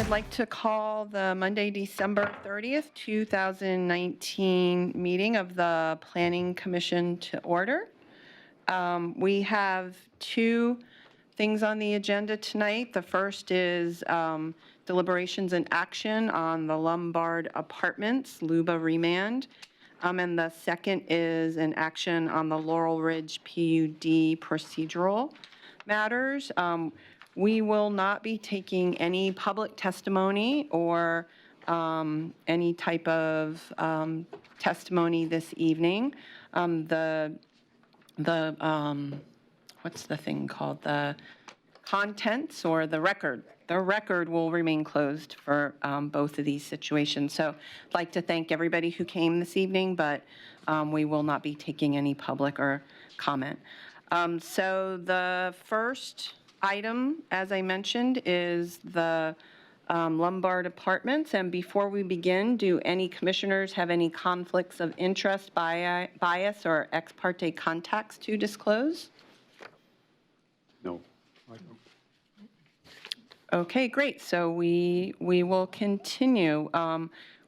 I'd like to call the Monday, December 30th, 2019 meeting of the Planning Commission to order. We have two things on the agenda tonight. The first is deliberations and action on the Lombard Apartments, Luba remand. And the second is an action on the Laurel Ridge PUD procedural matters. We will not be taking any public testimony or any type of testimony this evening. What's the thing called? The contents or the record. The record will remain closed for both of these situations. So I'd like to thank everybody who came this evening, but we will not be taking any public or comment. So the first item, as I mentioned, is the Lombard Apartments. And before we begin, do any commissioners have any conflicts of interest, bias, or ex parte contacts to disclose? No, I don't. Okay, great. So we will continue.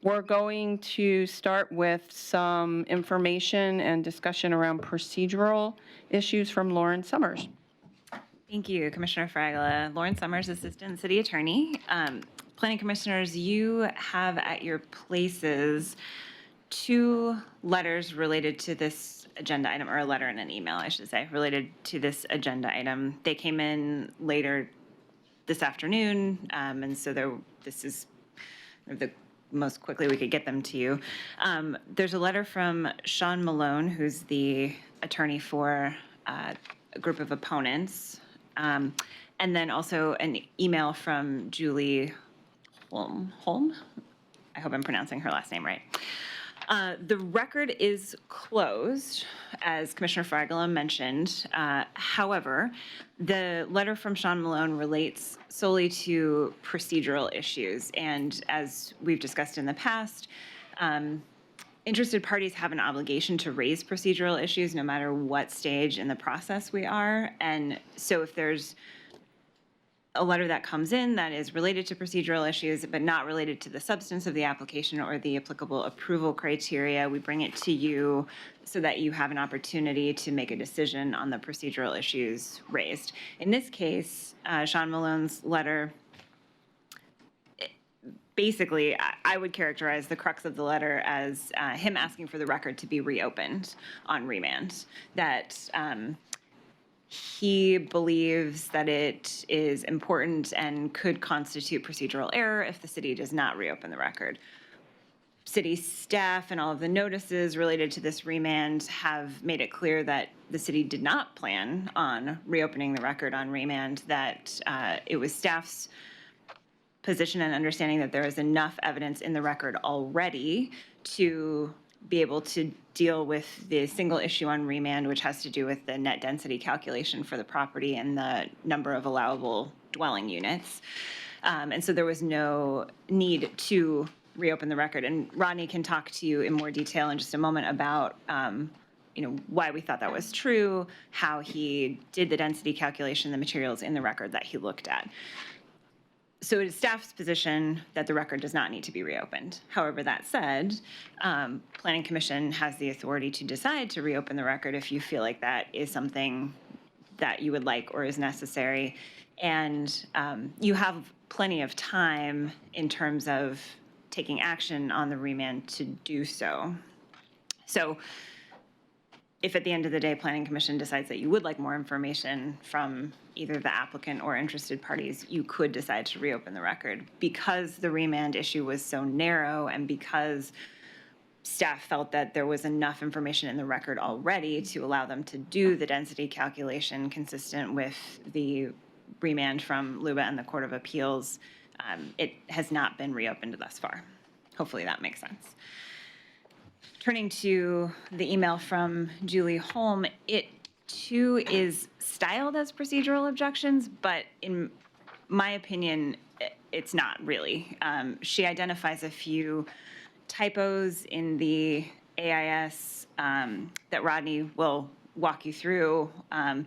We're going to start with some information and discussion around procedural issues from Lauren Summers. Thank you, Commissioner Fragola. Lauren Summers, Assistant City Attorney. Planning Commissioners, you have at your places two letters related to this agenda item, or a letter and an email, I should say, related to this agenda item. They came in later this afternoon, and so this is the most quickly we could get them to you. There's a letter from Sean Malone, who's the attorney for a group of opponents, and then also an email from Julie Holm. I hope I'm pronouncing her last name right. The record is closed, as Commissioner Fragola mentioned. However, the letter from Sean Malone relates solely to procedural issues. And as we've discussed in the past, interested parties have an obligation to raise procedural issues no matter what stage in the process we are. And so if there's a letter that comes in that is related to procedural issues but not related to the substance of the application or the applicable approval criteria, we bring it to you so that you have an opportunity to make a decision on the procedural issues raised. In this case, Sean Malone's letter, basically, I would characterize the crux of the letter as him asking for the record to be reopened on remand, that he believes that it is important and could constitute procedural error if the city does not reopen the record. City staff and all of the notices related to this remand have made it clear that the city did not plan on reopening the record on remand, that it was staff's position and understanding that there is enough evidence in the record already to be able to deal with the single issue on remand, which has to do with the net density calculation for the property and the number of allowable dwelling units. And so there was no need to reopen the record. And Rodney can talk to you in more detail in just a moment about why we thought that was true, how he did the density calculation, the materials in the record that he looked at. So it is staff's position that the record does not need to be reopened. However, that said, Planning Commission has the authority to decide to reopen the record if you feel like that is something that you would like or is necessary. And you have plenty of time in terms of taking action on the remand to do so. So if at the end of the day, Planning Commission decides that you would like more information from either the applicant or interested parties, you could decide to reopen the record. Because the remand issue was so narrow and because staff felt that there was enough information in the record already to allow them to do the density calculation consistent with the remand from LUBA and the Court of Appeals, it has not been reopened thus far. Hopefully that makes sense. Turning to the email from Julie Holm, it too is styled as procedural objections, but in my opinion, it's not really. She identifies a few typos in the AIS that Rodney will walk you through. And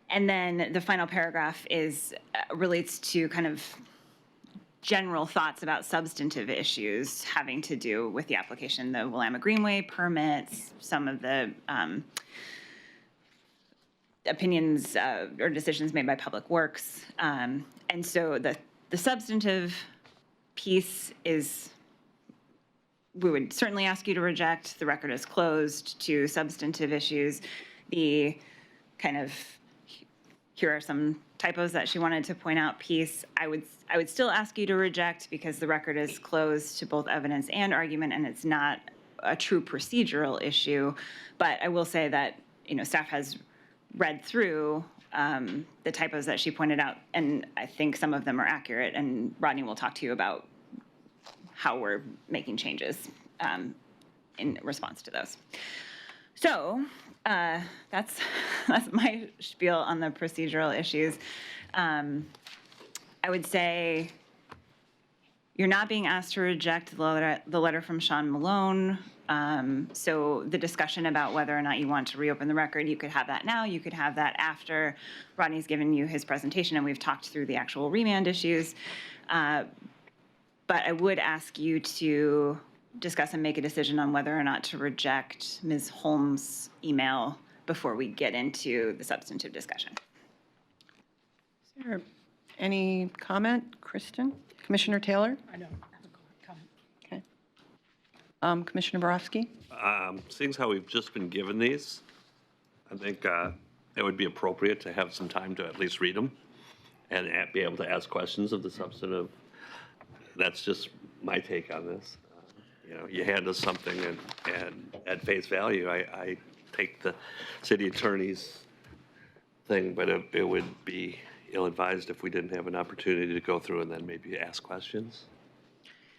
then the final paragraph relates to kind of general thoughts about substantive issues having to do with the application, the Willamette Greenway permits, some of the opinions or decisions made by Public Works. And so the substantive piece is, we would certainly ask you to reject. The record is closed to substantive issues. The kind of, here are some typos that she wanted to point out piece, I would still ask you to reject because the record is closed to both evidence and argument, and it's not a true procedural issue. But I will say that, staff has read through the typos that she pointed out, and I think some of them are accurate, and Rodney will talk to you about how we're making changes in response to those. So that's my spiel on the procedural issues. I would say you're not being asked to reject the letter from Sean Malone. So the discussion about whether or not you want to reopen the record, you could have that now. You could have that after Rodney's given you his presentation and we've talked through the actual remand issues. But I would ask you to discuss and make a decision on whether or not to reject Ms. Holmes' email before we get into the substantive discussion. Is there any comment, Kristen? Commissioner Taylor? I don't have a comment. Okay. Commissioner Borowski? Seeing how we've just been given these, I think it would be appropriate to have some time to at least read them and be able to ask questions of the substantive. That's just my take on this. You hand us something and at face value, I take the city attorney's thing, but it would be ill-advised if we didn't have an opportunity to go through and then maybe ask questions.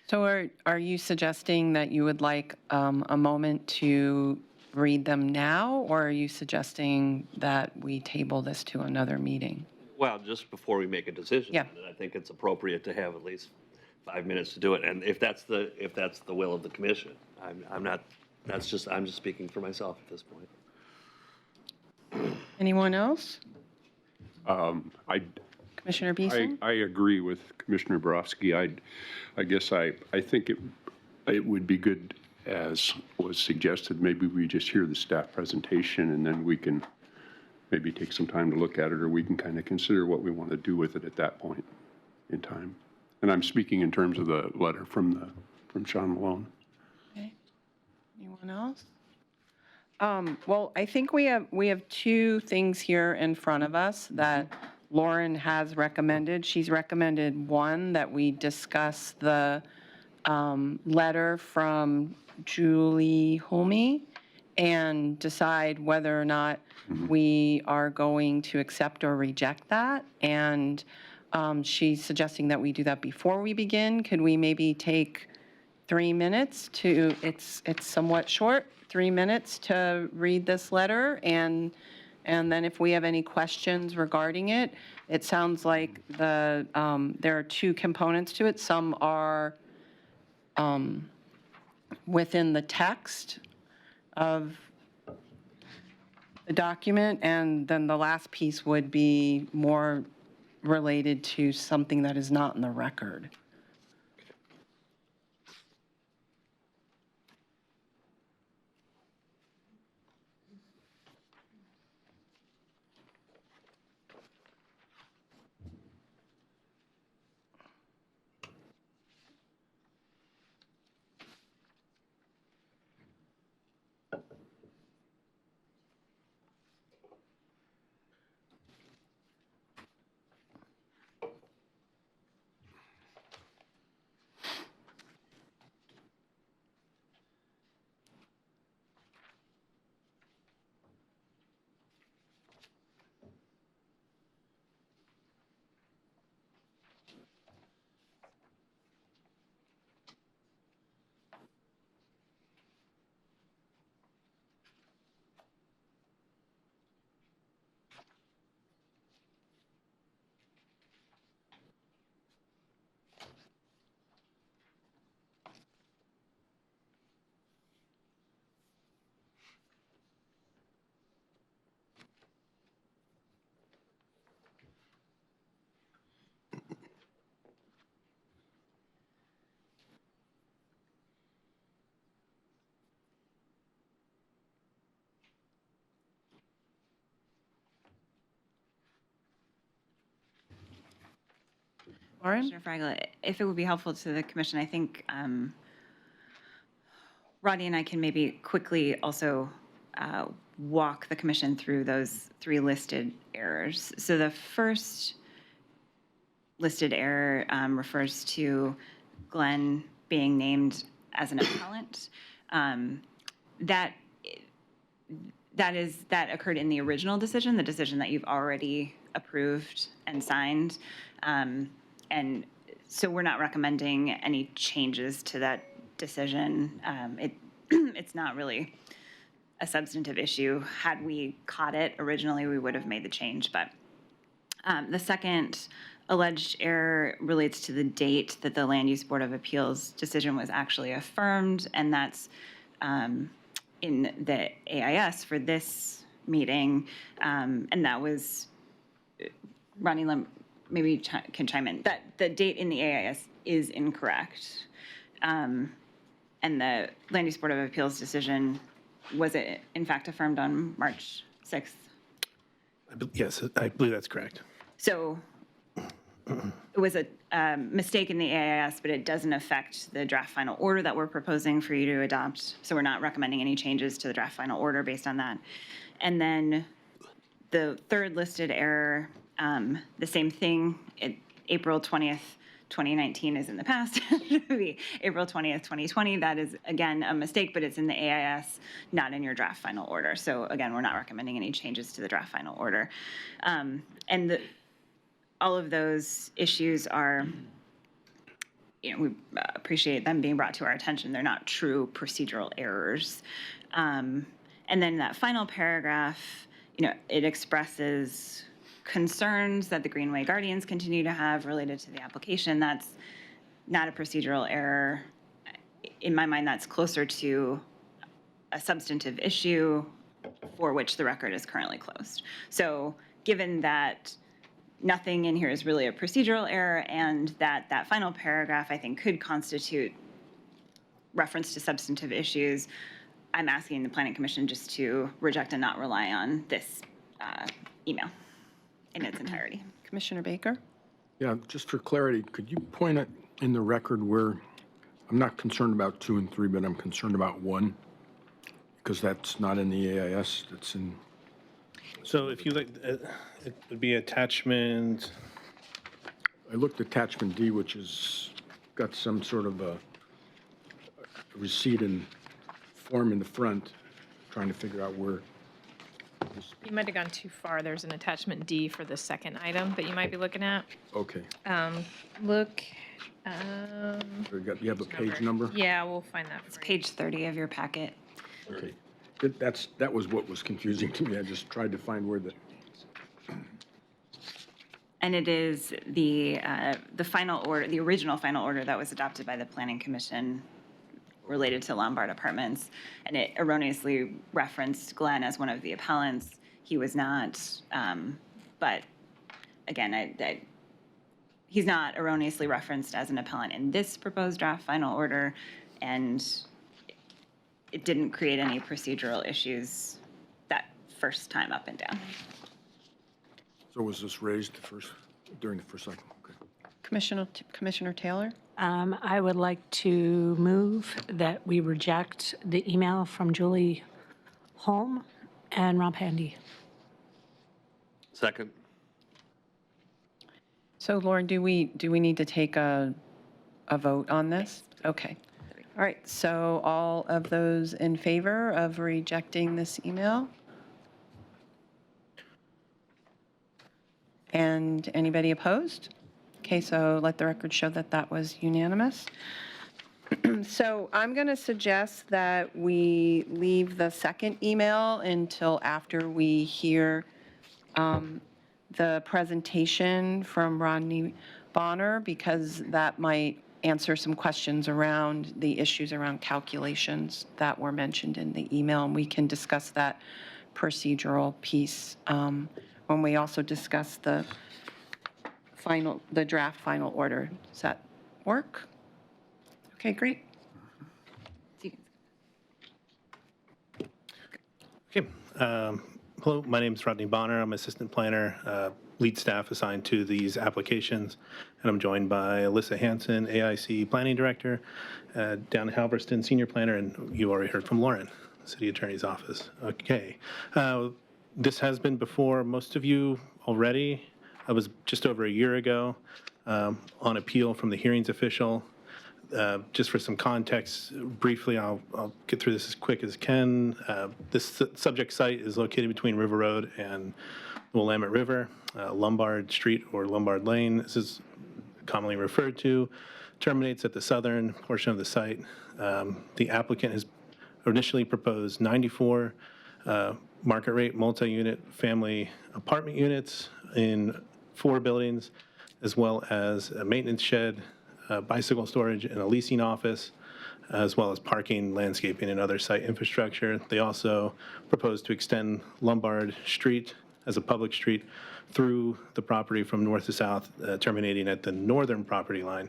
So are you suggesting that you would like a moment to read them now, or are you suggesting that we table this to another meeting? Well, just before we make a decision, Yeah. I think it's appropriate to have at least 5 minutes to do it. And if that's the will of the commission, I'm just speaking for myself at this point. Anyone else? I Commissioner Beeson? I agree with Commissioner Borowski. I guess I think it would be good, as was suggested, maybe we just hear the staff presentation and then we can maybe take some time to look at it, or we can kind of consider what we want to do with it at that point in time. And I'm speaking in terms of the letter from Sean Malone. Okay. Anyone else? Well, I think we have two things here in front of us that Lauren has recommended. She's recommended, one, that we discuss the letter from Julie Holme and decide whether or not we are going to accept or reject that. And she's suggesting that we do that before we begin. Could we maybe take 3 minutes to, it's somewhat short, 3 minutes to read this letter, and then if we have any questions regarding it, it sounds like there are two components to it. Some are within the text of the document, and then the last piece would be more related to something that is not in the record. Lauren? Commissioner Fraggle, if it would be helpful to the commission, I think Rodney and I can maybe quickly also walk the commission through those 3 listed errors. So the first listed error refers to Glenn being named as an appellant. That occurred in the original decision, the decision that you've already approved and signed. And so we're not recommending any changes to that decision. It's not really a substantive issue. Had we caught it originally, we would have made the change. But the second alleged error relates to the date that the Land Use Board of Appeals decision was actually affirmed, and that's in the AIS for this meeting, and that was, Ronnie maybe can chime in, that the date in the AIS is incorrect. And the Land Use Board of Appeals decision, was it in fact affirmed on March 6th? Yes, I believe that's correct. So it was a mistake in the AIS, but it doesn't affect the draft final order that we're proposing for you to adopt. So we're not recommending any changes to the draft final order based on that. And then the third listed error, the same thing, April 20th, 2019 is in the past. It should be April 20th, 2020. That is, again, a mistake, but it's in the AIS, not in your draft final order. So again, we're not recommending any changes to the draft final order. All of those issues are, we appreciate them being brought to our attention. They're not true procedural errors. And then that final paragraph, it expresses concerns that the Greenway Guardians continue to have related to the application. That's not a procedural error. In my mind, that's closer to a substantive issue for which the record is currently closed. So given that nothing in here is really a procedural error, and that final paragraph, I think, could constitute reference to substantive issues, I'm asking the Planning Commission just to reject and not rely on this email in its entirety. Commissioner Baker? Yeah, just for clarity, could you point it in the record where, I'm not concerned about 2 and 3, but I'm concerned about 1, because that's not in the AIS, it's in, So if you like, it would be attachment, I looked at attachment D, which has got some sort of a receipt and form in the front, trying to figure out where. You might have gone too far. There's an attachment D for the second item that you might be looking at. Okay, Look, you have a page number? yeah, we'll find that It's for you. page 30 of your packet. Okay, that was what was confusing to me, I just tried to find where the, And it is the final order, the original final order that was adopted by the Planning Commission related to Lombard Apartments, and it erroneously referenced Glenn as one of the appellants. He was not, but again, he's not erroneously referenced as an appellant in this proposed draft final order, and it didn't create any procedural issues that first time up and down. so was this raised during the first cycle? Okay. Commissioner Taylor? I would like to move that we reject the email from Julie Holm and Rob Handy. Second. So Lauren, do we need to take a vote on this? Okay. All right, so all of those in favor of rejecting this email? And anybody opposed? Okay, so let the record show that that was unanimous. So I'm going to suggest that we leave the second email until after we hear the presentation from Rodney Bonner, because that might answer some questions around the issues around calculations that were mentioned in the email, and we can discuss that procedural piece when we also discuss the draft final order. Does that work? Okay, great. okay. Hello, my name is Rodney Bonner. I'm assistant planner, lead staff assigned to these applications. and I'm joined by Alyssa Hanson, AIC Planning Director, down in Halberston, Senior Planner, and you already heard from Lauren, City Attorney's Office. Okay. This has been before most of you already. It was just over a year ago on appeal from the hearings official. Just for some context, briefly, I'll get through this as quick as I can. This subject site is located between River Road and the Willamette River, Lombard Street or Lombard Lane. This is commonly referred to, terminates at the southern portion of the site. The applicant has initially proposed 94 market rate multi-unit family apartment units in 4 buildings, as well as a maintenance shed, bicycle storage, and a leasing office, as well as parking, landscaping, and other site infrastructure. They also propose to extend Lombard Street as a public street through the property from north to south, terminating at the northern property line.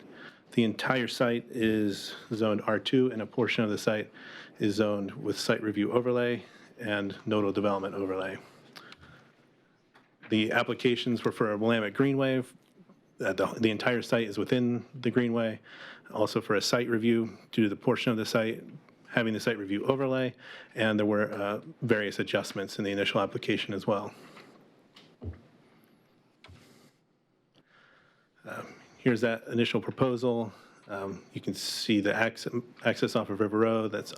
The entire site is zoned R2, and a portion of the site is zoned with site review overlay and nodal development overlay. The applications were for a Willamette Greenway. The entire site is within the Greenway. Also for a site review due to the portion of the site having the site review overlay, and there were various adjustments in the initial application as well. Here's that initial proposal. You can see the access off of River Road that's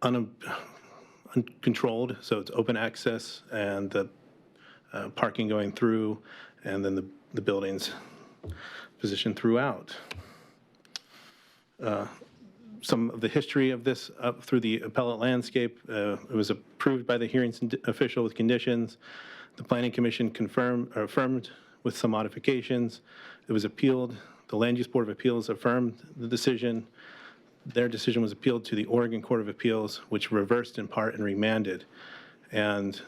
uncontrolled, so it's open access, and the parking going through, and then the buildings positioned throughout. Some of the history of this up through the appellate landscape. It was approved by the hearings official with conditions. The Planning Commission affirmed with some modifications. It was appealed. The Land Use Board of Appeals affirmed the decision. Their decision was appealed to the Oregon Court of Appeals, which reversed in part and remanded. And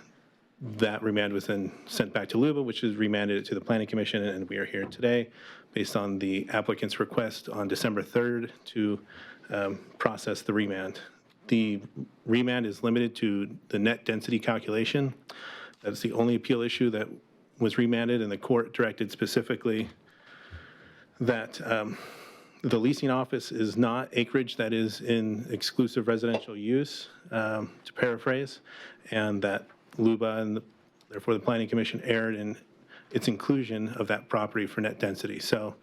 that remand was then sent back to LUBA, which has remanded it to the Planning Commission, and we are here today based on the applicant's request on December 3rd to process the remand. The remand is limited to the net density calculation. That's the only appeal issue that was remanded, and the court directed specifically that the leasing office is not acreage that is in exclusive residential use, to paraphrase, and that LUBA and therefore the Planning Commission erred in its inclusion of that property for net density. So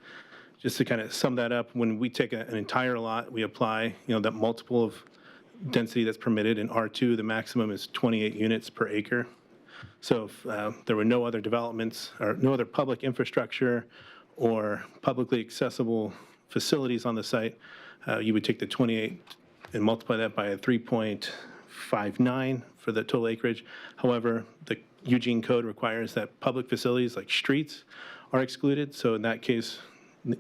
just to kind of sum that up, when we take an entire lot, we apply, that multiple of density that's permitted. In R2, the maximum is 28 units per acre. So if there were no other developments or no other public infrastructure or publicly accessible facilities on the site, you would take the 28 and multiply that by a 3.59 for the total acreage. However, the Eugene code requires that public facilities like streets are excluded. So in that case,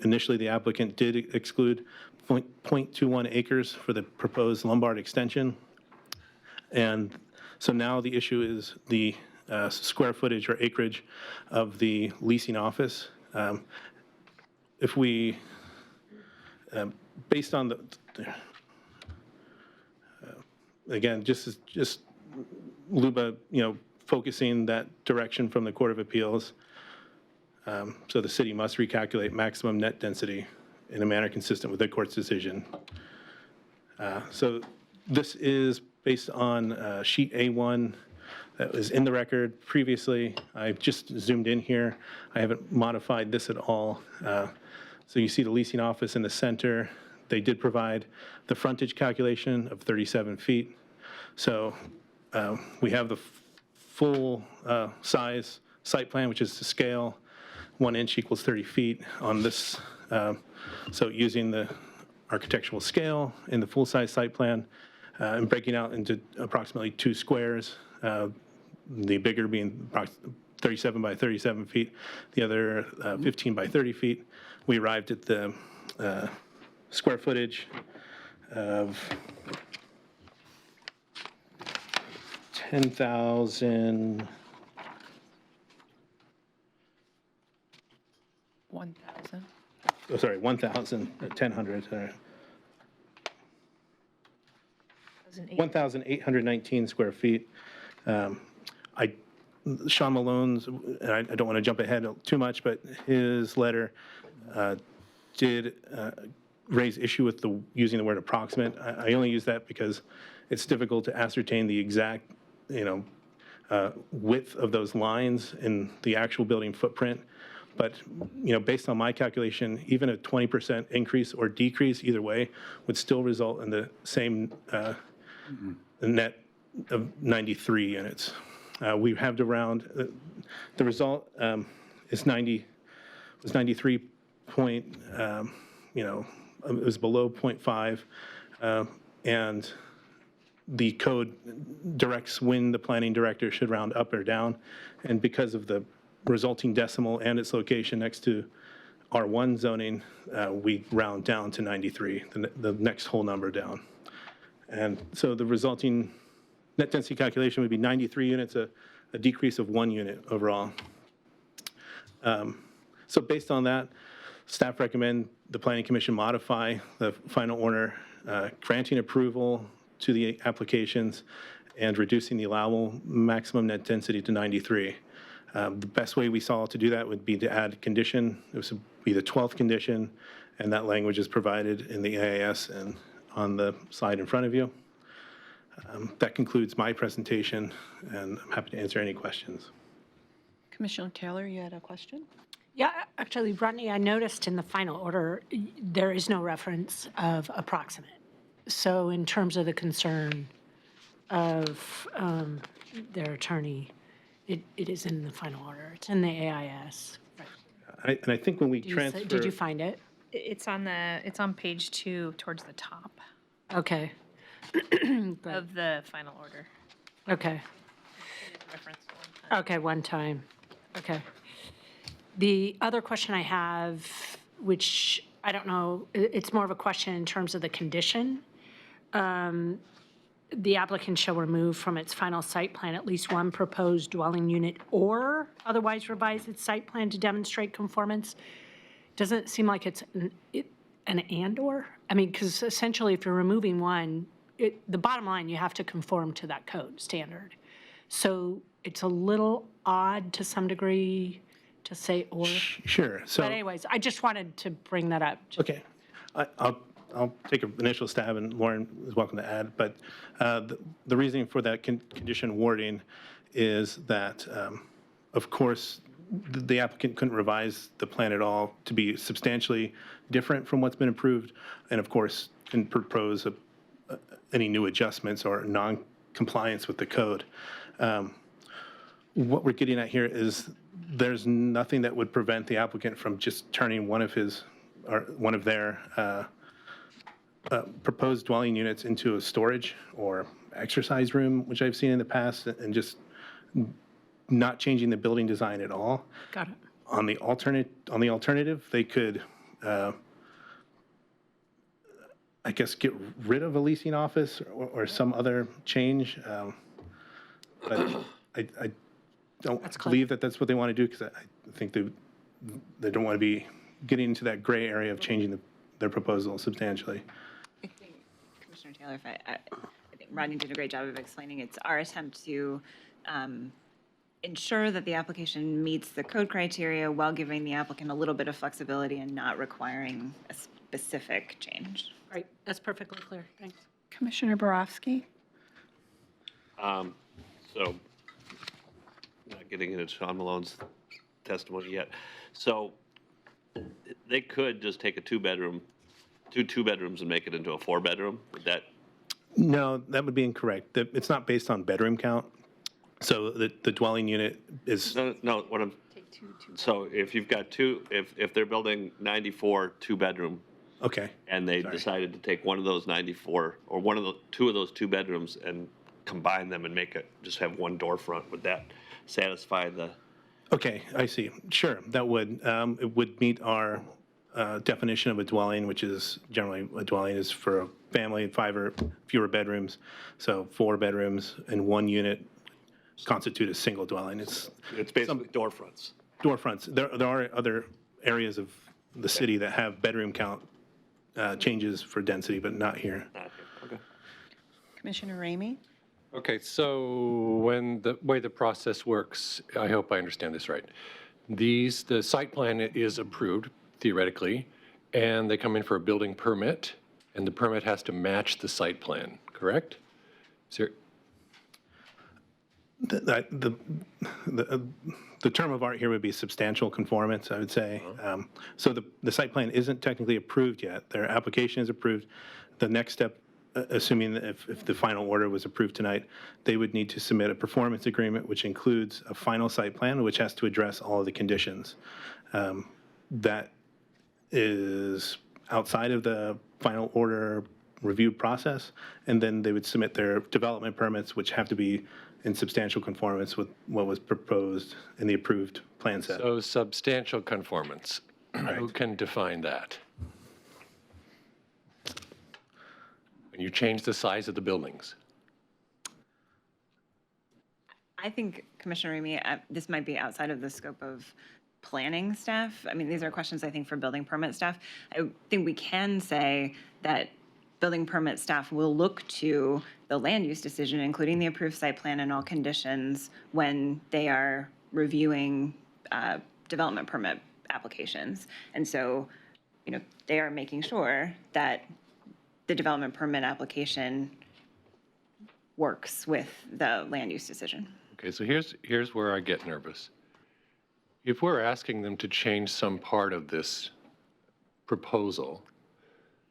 initially the applicant did exclude 0.21 acres for the proposed Lombard extension. And so now the issue is the square footage or acreage of the leasing office. If we, based on again, just LUBA, focusing that direction from the Court of Appeals. So the city must recalculate maximum net density in a manner consistent with the court's decision. So this is based on sheet A1 that was in the record previously. I've just zoomed in here. I haven't modified this at all. So you see the leasing office in the center. They did provide the frontage calculation of 37 feet. So we have the full size site plan, which is to scale. 1 inch equals 30 feet on this. So using the architectural scale in the full-size site plan and breaking out into approximately 2 squares, the bigger being 37 by 37 feet, the other 15 by 30 feet. We arrived at the square footage of 10,000. 1,000. Oh, sorry, 1,819 1,819 square feet. I Sean Malone's, and I don't want to jump ahead too much, but his letter did raise issue with using the word approximate. I only use that because it's difficult to ascertain the exact, width of those lines in the actual building footprint. But, based on my calculation, even a 20% increase or decrease either way would still result in the same net of 93 units. We have to round, the result is 93 point, it was below 0.5, and the code directs when the planning director should round up or down. And because of the resulting decimal and its location next to R1 zoning, we round down to 93, the next whole number down. And so the resulting net density calculation would be 93 units, a decrease of 1 unit overall. So based on that, staff recommend the Planning Commission modify the final order, granting approval to the applications and reducing the allowable maximum net density to 93. The best way we saw to do that would be to add a condition. It would be the 12th condition, and that language is provided in the AIS and on the slide in front of you. That concludes my presentation, and I'm happy to answer any questions. Commissioner Taylor, you had a question? Yeah, actually, Rodney, I noticed in the final order, there is no reference of approximate. So in terms of the concern of their attorney, it is in the final order. It's in the AIS. And I think when we transfer... Did you find it? It's on page 2 towards the top Okay. of the final order. Okay. Reference one time. Okay, one time. Okay. The other question I have, which I don't know, it's more of a question in terms of the condition. The applicant shall remove from its final site plan at least one proposed dwelling unit or otherwise revise its site plan to demonstrate conformance. Doesn't it seem like it's an and/or? I mean, because essentially if you're removing one, the bottom line, you have to conform to that code standard. So it's a little odd to some degree to say or. Sure. So, But anyways, I just wanted to bring that up. okay. I'll take an initial stab, and Lauren is welcome to add. But the reasoning for that condition wording is that, of course, the applicant couldn't revise the plan at all to be substantially different from what's been approved, and of course, can propose any new adjustments or non-compliance with the code. What we're getting at here is there's nothing that would prevent the applicant from just turning one of their proposed dwelling units into a storage or exercise room, which I've seen in the past, and just not changing the building design at all. Got it. On the alternative, they could, I guess, get rid of a leasing office or some other change. But I don't believe that that's what they want to do, because I think they don't want to be getting into that gray area of changing their proposal substantially. I think, Commissioner Taylor, I think Rodney did a great job of explaining. It's our attempt to ensure that the application meets the code criteria while giving the applicant a little bit of flexibility and not requiring a specific change. Great, that's perfectly clear, thanks. Commissioner Borowski? So, not getting into Sean Malone's testimony yet. So, they could just take a two bedrooms and make it into a 4-bedroom? Would that? No, that would be incorrect. It's not based on bedroom count. So the dwelling unit is, No, what I'm, so if you've got if they're building 94 2-bedroom, okay. and they decided to take one of those 94, or two of those 2 bedrooms and combine them and just have one door front, would that satisfy the? Okay, I see. Sure, that would. It would meet our definition of a dwelling, which is generally a dwelling is for a family of 5 or fewer bedrooms. So 4 bedrooms and 1 unit constitute a single dwelling. It's basically door fronts. Door fronts. There are other areas of the city that have bedroom count changes for density, but not here. Okay. Commissioner Ramey? Okay, so when the way the process works, I hope I understand this right. The site plan is approved theoretically, and they come in for a building permit, and the permit has to match the site plan, correct? Is there, The term of art here would be substantial conformance, I would say. So the site plan isn't technically approved yet. Their application is approved. The next step, assuming that if the final order was approved tonight, they would need to submit a performance agreement, which includes a final site plan, which has to address all of the conditions. That is outside of the final order review process, and then they would submit their development permits, which have to be in substantial conformance with what was proposed in the approved plan set. so substantial conformance, who can define that? When you change the size of the buildings? I think, Commissioner Remy, this might be outside of the scope of planning staff. I mean, these are questions, I think, for building permit staff. I think we can say that building permit staff will look to the land use decision, including the approved site plan and all conditions, when they are reviewing development permit applications. And so, they are making sure that the development permit application works with the land use decision. Okay, so here's where I get nervous. If we're asking them to change some part of this proposal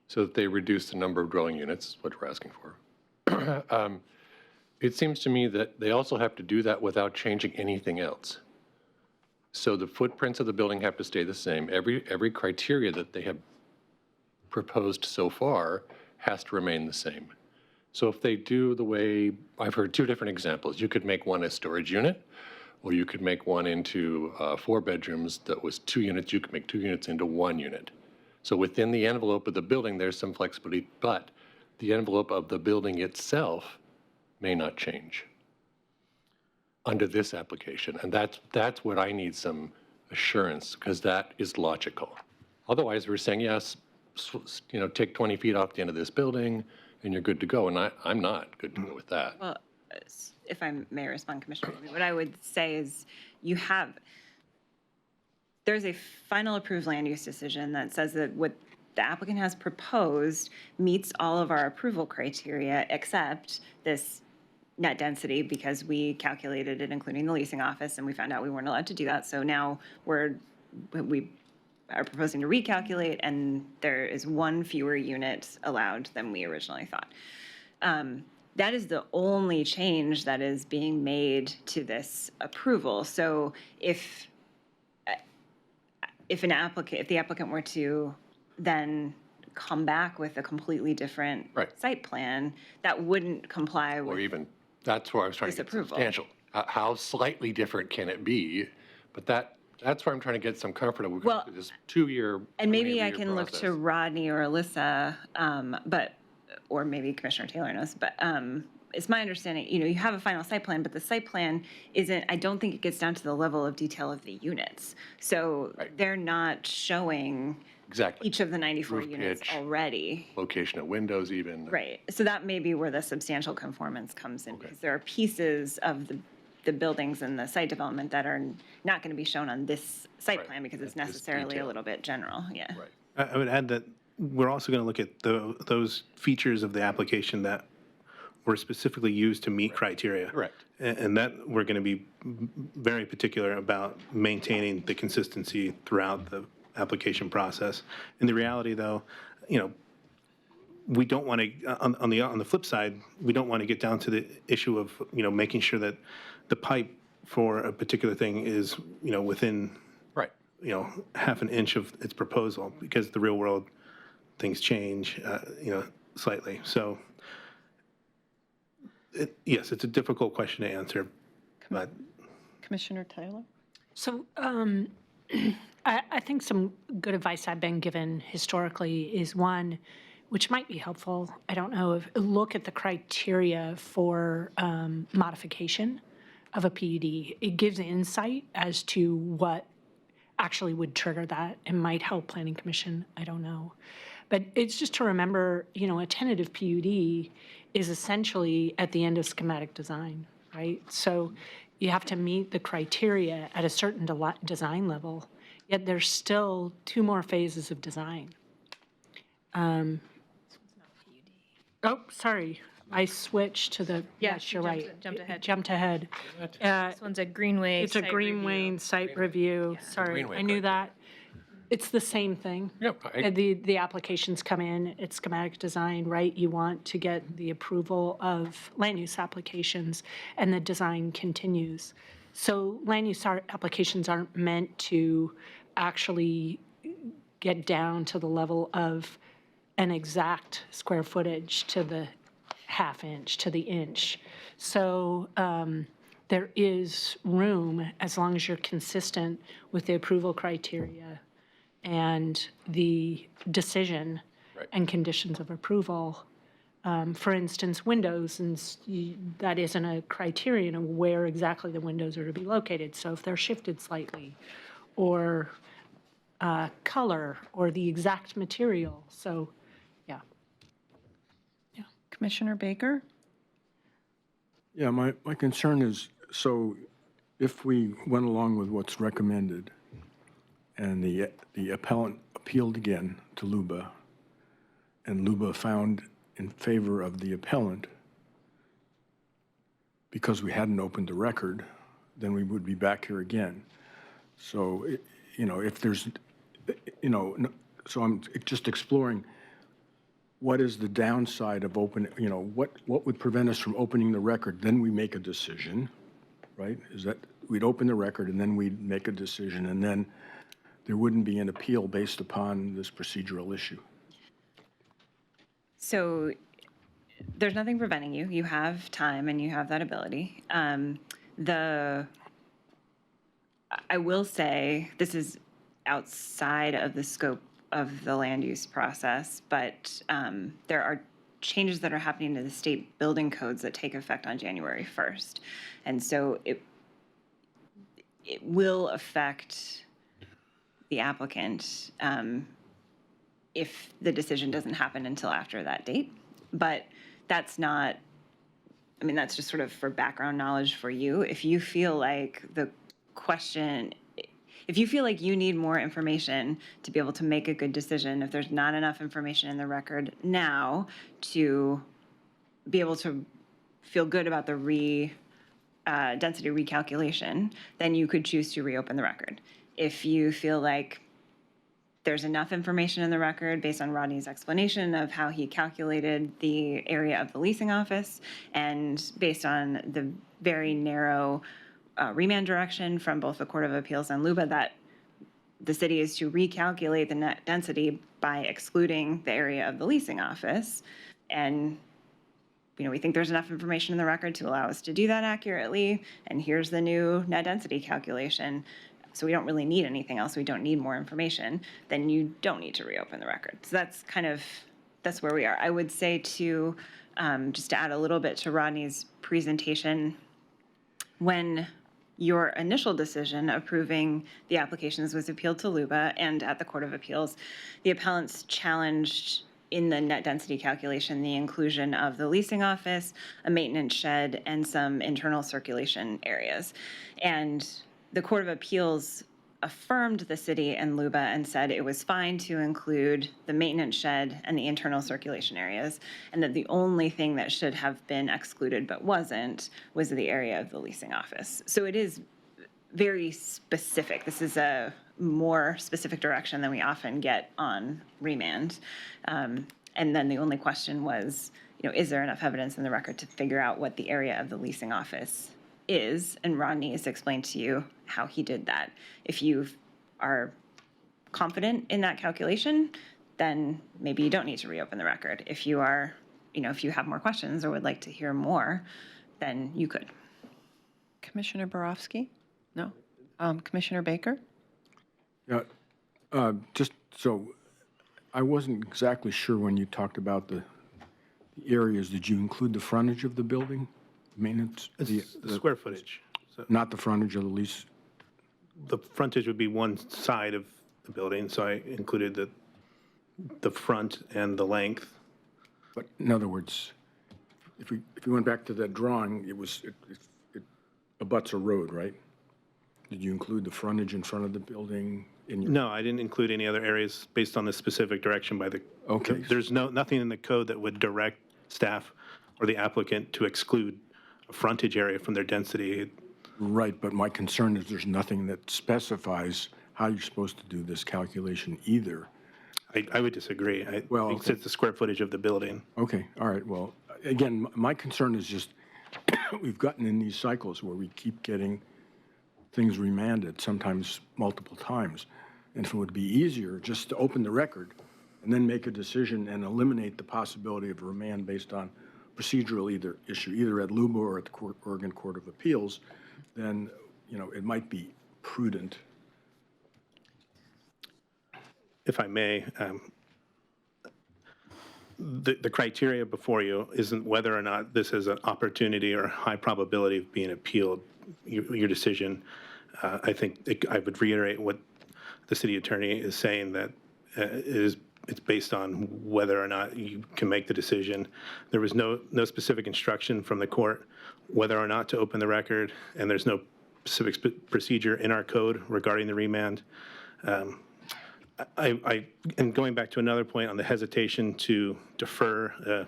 so that they reduce the number of dwelling units, what we're asking for, it seems to me that they also have to do that without changing anything else. So the footprints of the building have to stay the same. Every criteria that they have proposed so far has to remain the same. So if they do the way, I've heard two different examples. You could make one a storage unit, or you could make one into 4 bedrooms that was 2 units. You could make 2 units into 1 unit. So within the envelope of the building, there's some flexibility, but the envelope of the building itself may not change under this application. And that's what I need some assurance, because that is logical. Otherwise, we're saying, yes, take 20 feet off the end of this building, and you're good to go. And I'm not good to go with that. Well, if I may respond, Commissioner, what I would say is there's a final approved land use decision that says that what the applicant has proposed meets all of our approval criteria, except this net density, because we calculated it including the leasing office, and we found out we weren't allowed to do that. So now we are proposing to recalculate, and there is 1 fewer unit allowed than we originally thought. That is the only change that is being made to this approval. So if the applicant were to then come back with a completely different site plan, that wouldn't comply with. Or even, that's where I was trying to get Disapproval. substantial. How slightly different can it be? But that's where I'm trying to get some comfort of Well, this 2-year. And maybe I 3-year can look to process. Rodney or Alyssa, or maybe Commissioner Taylor knows, but it's my understanding, you have a final site plan, but the site plan I don't think it gets down to the level of detail of the units. So they're not showing Exactly. each of the 94 Roof units pitch. already. Location of windows even. Right. So that may be where the substantial conformance comes in, because there are pieces of the buildings and the site development that are not going to be shown on this site plan because it's necessarily a detailed. little bit general. Yeah. Right. I would add that we're also going to look at those features of the application that were specifically used to meet criteria. Correct. And that we're going to be very particular about maintaining the consistency throughout the application process. In the reality, though, we don't want to, on the flip side, we don't want to get down to the issue of, making sure that the pipe for a particular thing is, within, Right. half an inch of its proposal, because the real world, things change, slightly. So, yes, it's a difficult question to answer, but. Commissioner Taylor? So I think some good advice I've been given historically is one, which might be helpful, I don't know, if look at the criteria for modification of a PUD. It gives insight as to what actually would trigger that. It might help Planning Commission, I don't know. But it's just to remember, a tentative PUD is essentially at the end of schematic design, right? So you have to meet the criteria at a certain design level, yet there's still 2 more phases of design. Oh, sorry, I switched to the, yes, you're right. jumped ahead. Jumped ahead. This one's a Greenway It's a site Greenway review. site review, sorry, Greenway I knew criteria. that. It's the same thing. Yep, The applications come in, it's schematic design, right? You want to get the approval of land use applications, and the design continues. So land use applications aren't meant to actually get down to the level of an exact square footage to the half inch, to the inch. So there is room, as long as you're consistent with the approval criteria and the decision and conditions of approval. For instance, windows, and that isn't a criterion of where exactly the windows are to be located. So if they're shifted slightly, or color, or the exact material, so, yeah. Commissioner Baker? Yeah, my concern is, so if we went along with what's recommended and the appellant appealed again to LUBA, and LUBA found in favor of the appellant, because we hadn't opened the record, then we would be back here again. So, if there's, so I'm just exploring what is the downside of opening, what would prevent us from opening the record? Then we make a decision, right? Is that we'd open the record and then we'd make a decision, and then there wouldn't be an appeal based upon this procedural issue. So there's nothing preventing you. You have time and you have that ability. I will say this is outside of the scope of the land use process, but there are changes that are happening to the state building codes that take effect on January 1st. And so it will affect the applicant if the decision doesn't happen until after that date. But that's not, that's just sort of for background knowledge for you. If you feel like if you feel like you need more information to be able to make a good decision, if there's not enough information in the record now to be able to feel good about the density recalculation, then you could choose to reopen the record. If you feel like there's enough information in the record based on Rodney's explanation of how he calculated the area of the leasing office, and based on the very narrow remand direction from both the Court of Appeals and LUBA, that the city is to recalculate the net density by excluding the area of the leasing office. And, we think there's enough information in the record to allow us to do that accurately. And here's the new net density calculation. So we don't really need anything else. We don't need more information. Then you don't need to reopen the record. So that's where we are. I would say to, just to add a little bit to Rodney's presentation, when your initial decision approving the applications was appealed to LUBA and at the Court of Appeals, the appellants challenged in the net density calculation the inclusion of the leasing office, a maintenance shed, and some internal circulation areas. And the Court of Appeals affirmed the city and LUBA and said it was fine to include the maintenance shed and the internal circulation areas, and that the only thing that should have been excluded but wasn't was the area of the leasing office. So it is very specific. This is a more specific direction than we often get on remand. And then the only question was, is there enough evidence in the record to figure out what the area of the leasing office is? And Rodney has explained to you how he did that. If you are confident in that calculation, then maybe you don't need to reopen the record. If you are, if you have more questions or would like to hear more, then you could. Commissioner Borofsky? No? Commissioner Baker? Yeah, just so, I wasn't exactly sure when you talked about the areas. Did you include the frontage of the building? Maintenance? The square footage. So Not the frontage of the lease? the frontage would be one side of the building, so I included the front and the length. But in other words, if we went back to that drawing, it abuts a road, right? Did you include the frontage in front of the building in your? No, I didn't include any other areas based on the specific direction by the. Okay. There's nothing in the code that would direct staff or the applicant to exclude a frontage area from their density. Right, but my concern is there's nothing that specifies how you're supposed to do this calculation either. I would disagree. Well, think okay. it's the square footage of the building. Okay, all right, well, again, my concern is just, we've gotten in these cycles where we keep getting things remanded, sometimes multiple times. And if it would be easier just to open the record and then make a decision and eliminate the possibility of remand based on procedural issue, either at LUBA or at the Oregon Court of Appeals, then, it might be prudent. If I may, the criteria before you isn't whether or not this is an opportunity or high probability of being appealed, your decision. I think I would reiterate what the city attorney is saying, that it's based on whether or not you can make the decision. There was no specific instruction from the court whether or not to open the record, and there's no specific procedure in our code regarding the remand. And going back to another point on the hesitation to defer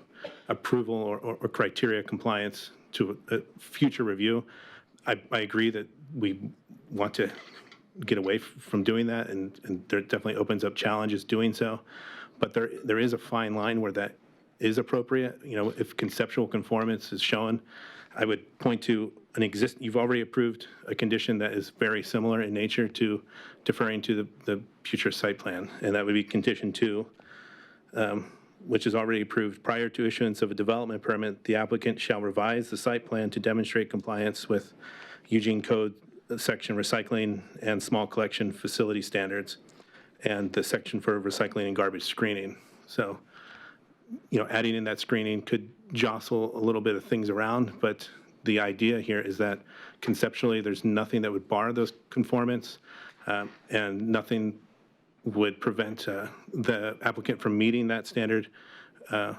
approval or criteria compliance to a future review, I agree that we want to get away from doing that, and there definitely opens up challenges doing so. But there is a fine line where that is appropriate. If conceptual conformance is shown, I would point to you've already approved a condition that is very similar in nature to deferring to the future site plan, and that would be condition 2, which is already approved. Prior to issuance of a development permit, the applicant shall revise the site plan to demonstrate compliance with Eugene Code section recycling and small collection facility standards, and the section for recycling and garbage screening. So, adding in that screening could jostle a little bit of things around, but the idea here is that conceptually there's nothing that would bar those conformance, and nothing would prevent the applicant from meeting that standard. There's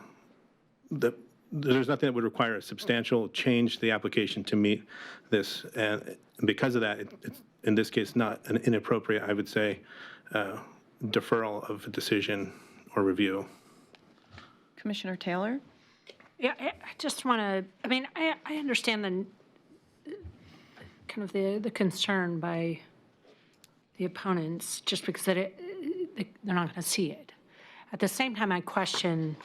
nothing that would require a substantial change to the application to meet this, and because of that, it's in this case not an inappropriate, I would say, deferral of a decision or review. Commissioner Taylor? Yeah, I just want to, I understand the concern by the opponents, just because they're not going to see it. At the same time, I question,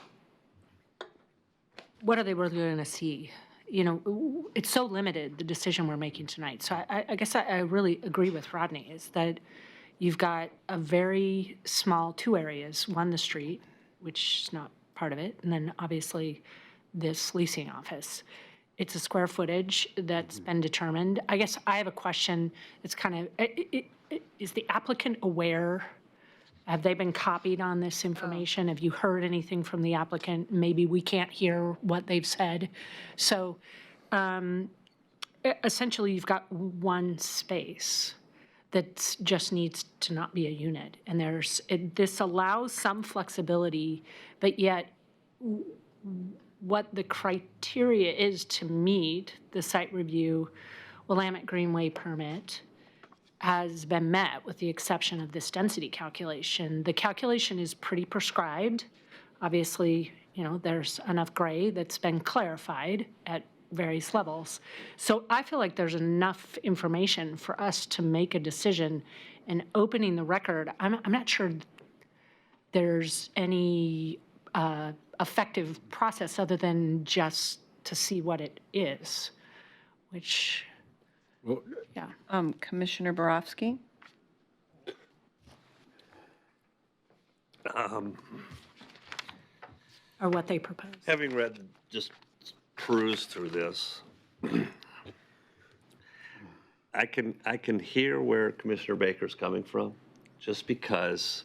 what are they really going to see? It's so limited, the decision we're making tonight. So I guess I really agree with Rodney, is that you've got a very small 2 areas, one the street, which is not part of it, and then obviously this leasing office. It's a square footage that's been determined. I guess I have a question. It's kind of, is the applicant aware? Have they been copied on this information? Have you heard anything from the applicant? Maybe we can't hear what they've said. So essentially, you've got one space that just needs to not be a unit. And this allows some flexibility, but yet what the criteria is to meet the site review Willamette Greenway permit has been met, with the exception of this density calculation. The calculation is pretty prescribed. Obviously, there's enough gray that's been clarified at various levels. So I feel like there's enough information for us to make a decision, and opening the record, I'm not sure there's any effective process other than just to see what it is, which, Well, yeah. Commissioner Borofsky? Or what they propose. Having just perused through this, I can hear where Commissioner Baker's coming from, just because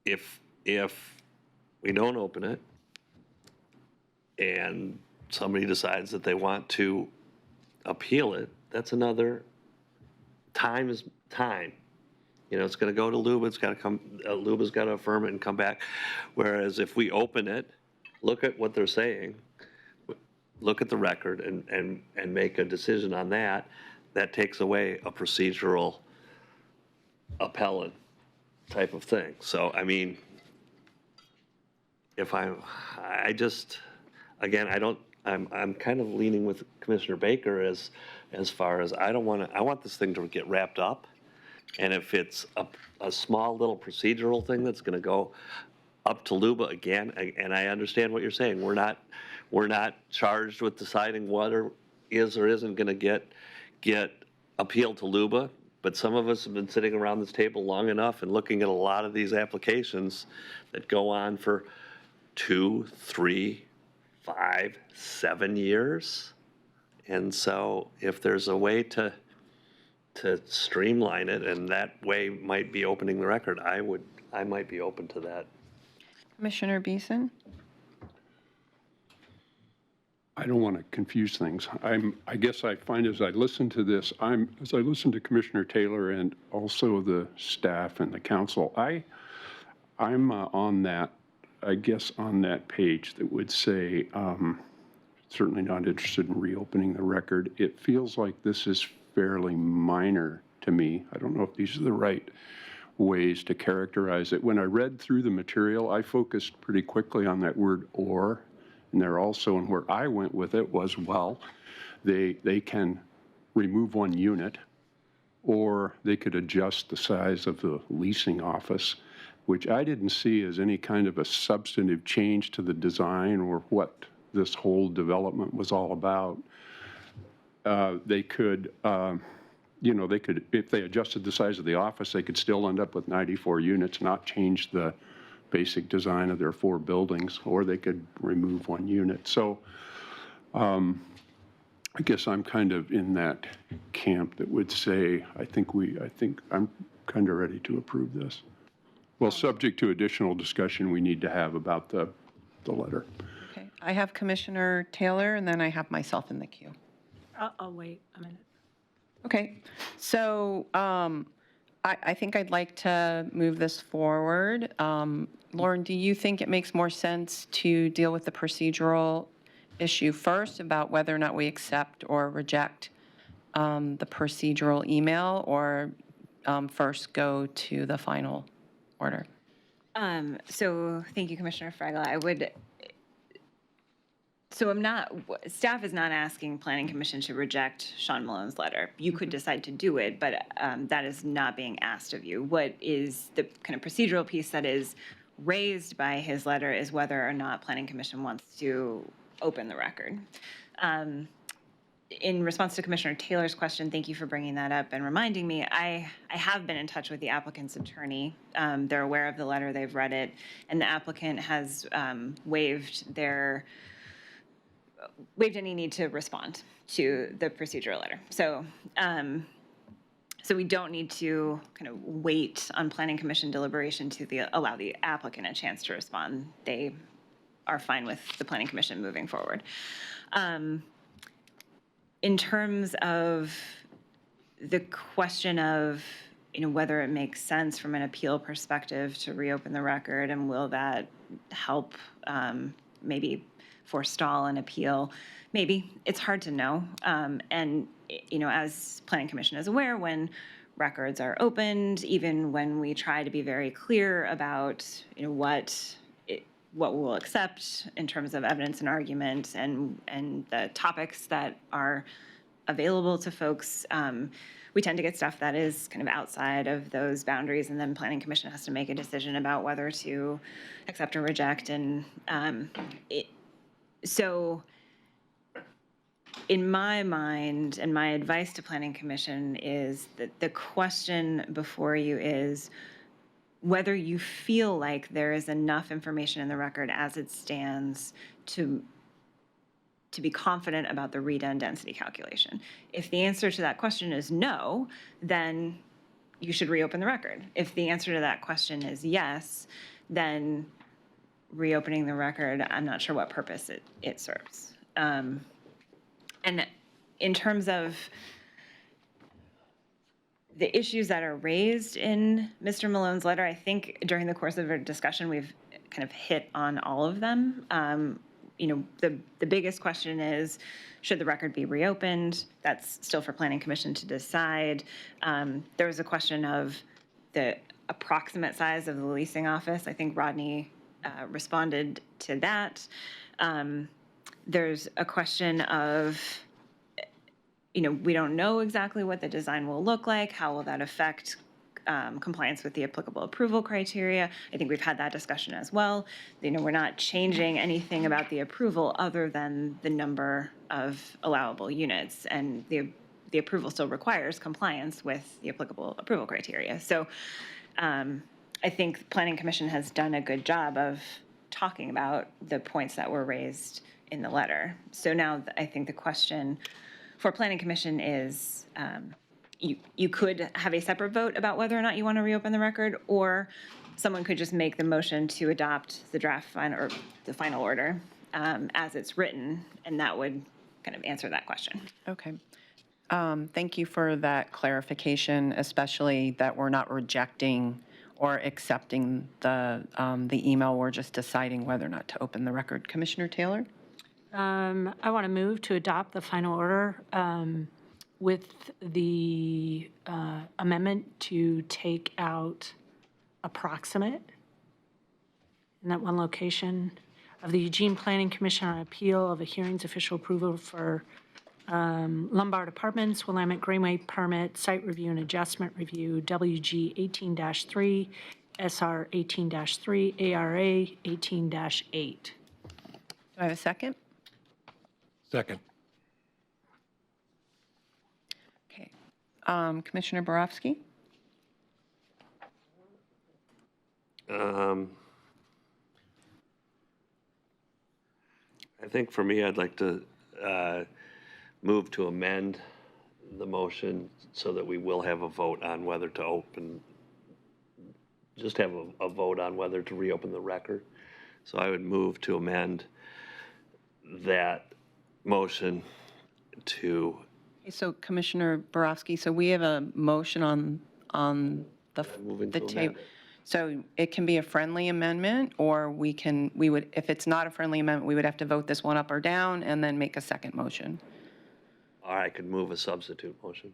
if we don't open it and somebody decides that they want to appeal it, that's another time is time. You know, it's going to go to Luba, it's got to come, Luba's got to affirm it and come back. Whereas if we open it, look at what they're saying, look at the record and make a decision on that, that takes away a procedural appellate type of thing. So, I mean, if I just, again, I'm kind of leaning with Commissioner Baker as far as I want this thing to get wrapped up. And if it's a small little procedural thing that's going to go up to Luba again, and I understand what you're saying, we're not charged with deciding what is or isn't going to get appealed to Luba, but some of us have been sitting around this table long enough and looking at a lot of these applications that go on for 2, 3, 5, 7 years. And so if there's a way to streamline it, and that way might be opening the record, I might be open to that. Commissioner Beeson? I don't want to confuse things. I guess I find as I listen to this, as I listen to Commissioner Taylor and also the staff and the council, I'm on that, I guess, on that page that would say, certainly not interested in reopening the record. It feels like this is fairly minor to me. I don't know if these are the right ways to characterize it. When I read through the material, I focused pretty quickly on that word "or." And there also, and where I went with it was, well, they can remove one unit, or they could adjust the size of the leasing office, which I didn't see as any kind of a substantive change to the design or what this whole development was all about. They could, they could, if they adjusted the size of the office, they could still end up with 94 units, not change the basic design of their 4 buildings, or they could remove 1 unit. So I guess I'm kind of in that camp that would say, I think I'm kind of ready to approve this. Well, subject to additional discussion we need to have about the letter. Okay, I have Commissioner Taylor, and then I have myself in the queue. I'll wait a minute. Okay, so I think I'd like to move this forward. Lauren, do you think it makes more sense to deal with the procedural issue first about whether or not we accept or reject the procedural email, or first go to the final order? So thank you, Commissioner Fraggle. Staff is not asking Planning Commission to reject Sean Malone's letter. You could decide to do it, but that is not being asked of you. What is the kind of procedural piece that is raised by his letter is whether or not Planning Commission wants to open the record. In response to Commissioner Taylor's question, thank you for bringing that up and reminding me, I have been in touch with the applicant's attorney. They're aware of the letter, they've read it, and the applicant has waived any need to respond to the procedural letter. So we don't need to kind of wait on Planning Commission deliberation to allow the applicant a chance to respond. They are fine with the Planning Commission moving forward. In terms of the question of whether it makes sense from an appeal perspective to reopen the record, and will that help maybe forestall an appeal, maybe. It's hard to know. And as Planning Commission is aware, when records are opened, even when we try to be very clear about what we'll accept in terms of evidence and argument and the topics that are available to folks, we tend to get stuff that is kind of outside of those boundaries, and then Planning Commission has to make a decision about whether to accept or reject. And so in my mind, and my advice to Planning Commission is that the question before you is whether you feel like there is enough information in the record as it stands to be confident about the redone density calculation. If the answer to that question is no, then you should reopen the record. If the answer to that question is yes, then reopening the record, I'm not sure what purpose it serves. And in terms of the issues that are raised in Mr. Malone's letter, I think during the course of our discussion, we've kind of hit on all of them. The biggest question is, should the record be reopened? That's still for Planning Commission to decide. There was a question of the approximate size of the leasing office. I think Rodney responded to that. There's a question of, we don't know exactly what the design will look like. How will that affect compliance with the applicable approval criteria? I think we've had that discussion as well. We're not changing anything about the approval other than the number of allowable units, and the approval still requires compliance with the applicable approval criteria. So I think Planning Commission has done a good job of talking about the points that were raised in the letter. So now I think the question for Planning Commission is, you could have a separate vote about whether or not you want to reopen the record, or someone could just make the motion to adopt the draft final or the final order as it's written, and that would kind of answer that question. Okay. Thank you for that clarification, especially that we're not rejecting or accepting the email. We're just deciding whether or not to open the record. Commissioner Taylor? I want to move to adopt the final order with the amendment to take out approximate in that one location of the Eugene Planning Commission on appeal of a hearings official approval for Lombard Apartments, Willamette Greenway permit, site review and adjustment review, WG 18-3, SR 18-3, ARA 18-8. Do I have a second? Second. Okay. Commissioner Borowski? I think for me, I'd like to move to amend the motion so that we will have a vote on whether to open, just have a vote on whether to reopen the record. So I would move to amend that motion to, Okay, so Commissioner Borowski, so we have a motion on Moving the to table. amend it. So it can be a friendly amendment, or we would, if it's not a friendly amendment, we would have to vote this one up or down and then make a second motion. or I could move a substitute motion.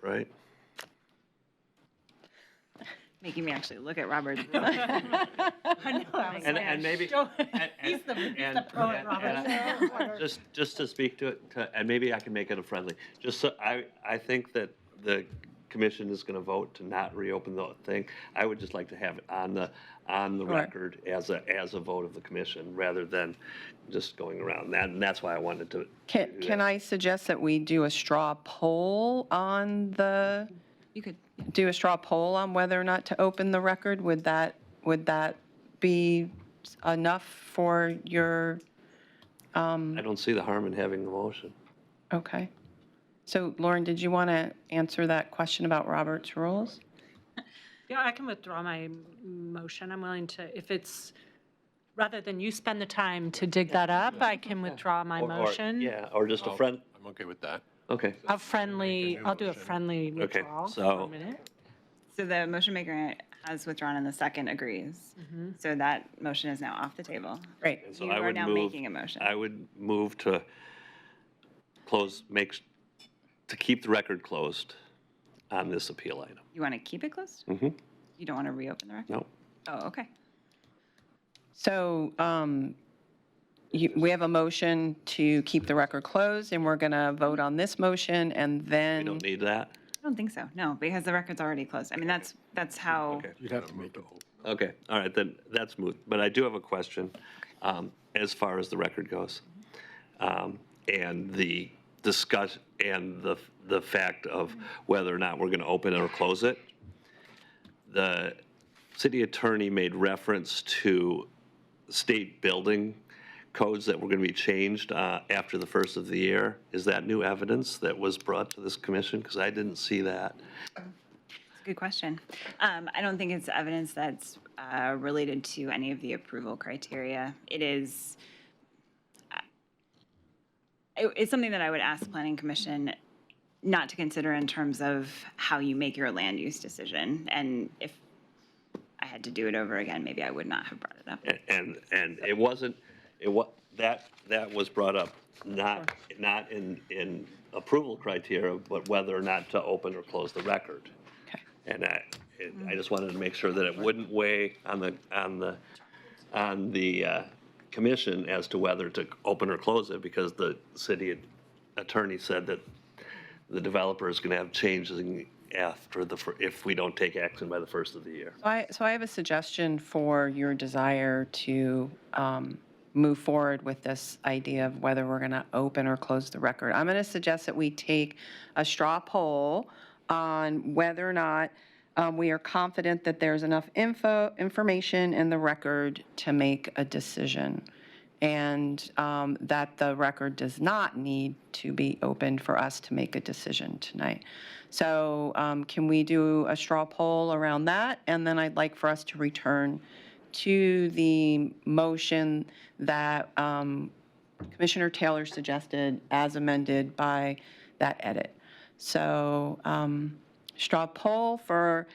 Right? Making me actually look at Robert's. And maybe. He's the pro at Robert. Just to speak to it, and maybe I can make it a friendly, just so, I think that the commission is going to vote to not reopen the thing. I would just like to have it on the Right. record as a vote of the commission, rather than just going around that, and that's why I wanted to. Can I suggest that we do a straw poll on You could. do a straw poll on whether or not to open the record? Would that be enough for your, I don't see the harm in having the motion. okay. So Lauren, did you want to answer that question about Robert's rules? Yeah, I can withdraw my motion. I'm willing to, if it's, rather than you spend the time to dig that up, I can withdraw my motion. Yeah, or just a friend, I'm okay with that. okay. I'll do a friendly withdrawal for so- 1 minute. So the motion maker has withdrawn and the second agrees. So that motion is now off the table. Great. And so You I are would now move- making a motion. I would move to to keep the record closed on this appeal item. You want to keep it closed? Mm-hmm. You don't want to reopen the record? No. Oh, okay. So we have a motion to keep the record closed, and we're going to vote on this motion, and We then, don't need that? I don't think so, no, because the record's already closed. I mean, that's how, Okay. You'd have to make it. Okay, all right, then that's moot. But I do have a question as far as the record goes. And the discuss, and the fact of whether or not we're going to open it or close it. The city attorney made reference to state building codes that were going to be changed after the first of the year. Is that new evidence that was brought to this commission? Because I didn't see that. good question. I don't think it's evidence that's related to any of the approval criteria. It's something that I would ask Planning Commission not to consider in terms of how you make your land use decision. And if I had to do it over again, maybe I would not have brought it up. And it wasn't, that was brought up, not in approval criteria, but whether or not to open or close the record. Okay. And I just wanted to make sure that it wouldn't weigh on the commission as to whether to open or close it, because the city attorney said that the developer is going to have changes after if we don't take action by the first of the year. So I have a suggestion for your desire to move forward with this idea of whether we're going to open or close the record. I'm going to suggest that we take a straw poll on whether or not we are confident that there's enough information in the record to make a decision, and that the record does not need to be opened for us to make a decision tonight. So can we do a straw poll around that? And then I'd like for us to return to the motion that Commissioner Taylor suggested as amended by that edit. So straw poll for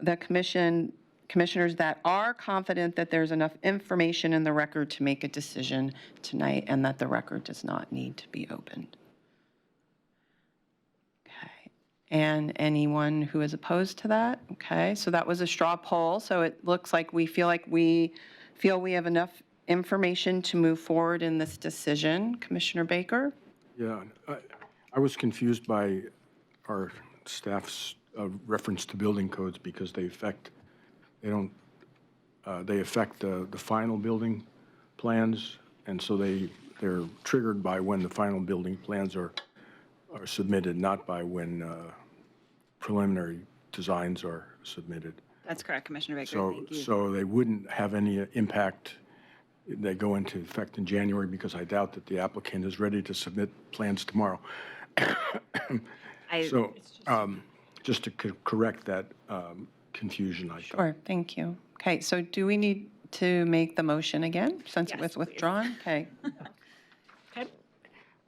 the commissioners that are confident that there's enough information in the record to make a decision tonight and that the record does not need to be opened. Okay. And anyone who is opposed to that? Okay, so that was a straw poll. So it looks like we feel we have enough information to move forward in this decision. Commissioner Baker? Yeah, I was confused by our staff's reference to building codes because they affect the final building plans, and so they're triggered by when the final building plans are submitted, not by when preliminary designs are submitted. That's correct, Commissioner Baker. So, Thank you. so they wouldn't have any impact. They go into effect in January because I doubt that the applicant is ready to submit plans tomorrow. So, just to correct that confusion, I thought. Sure, thank you. Okay, so do we need to make the motion again since it Yes, was please. withdrawn? Okay. Okay.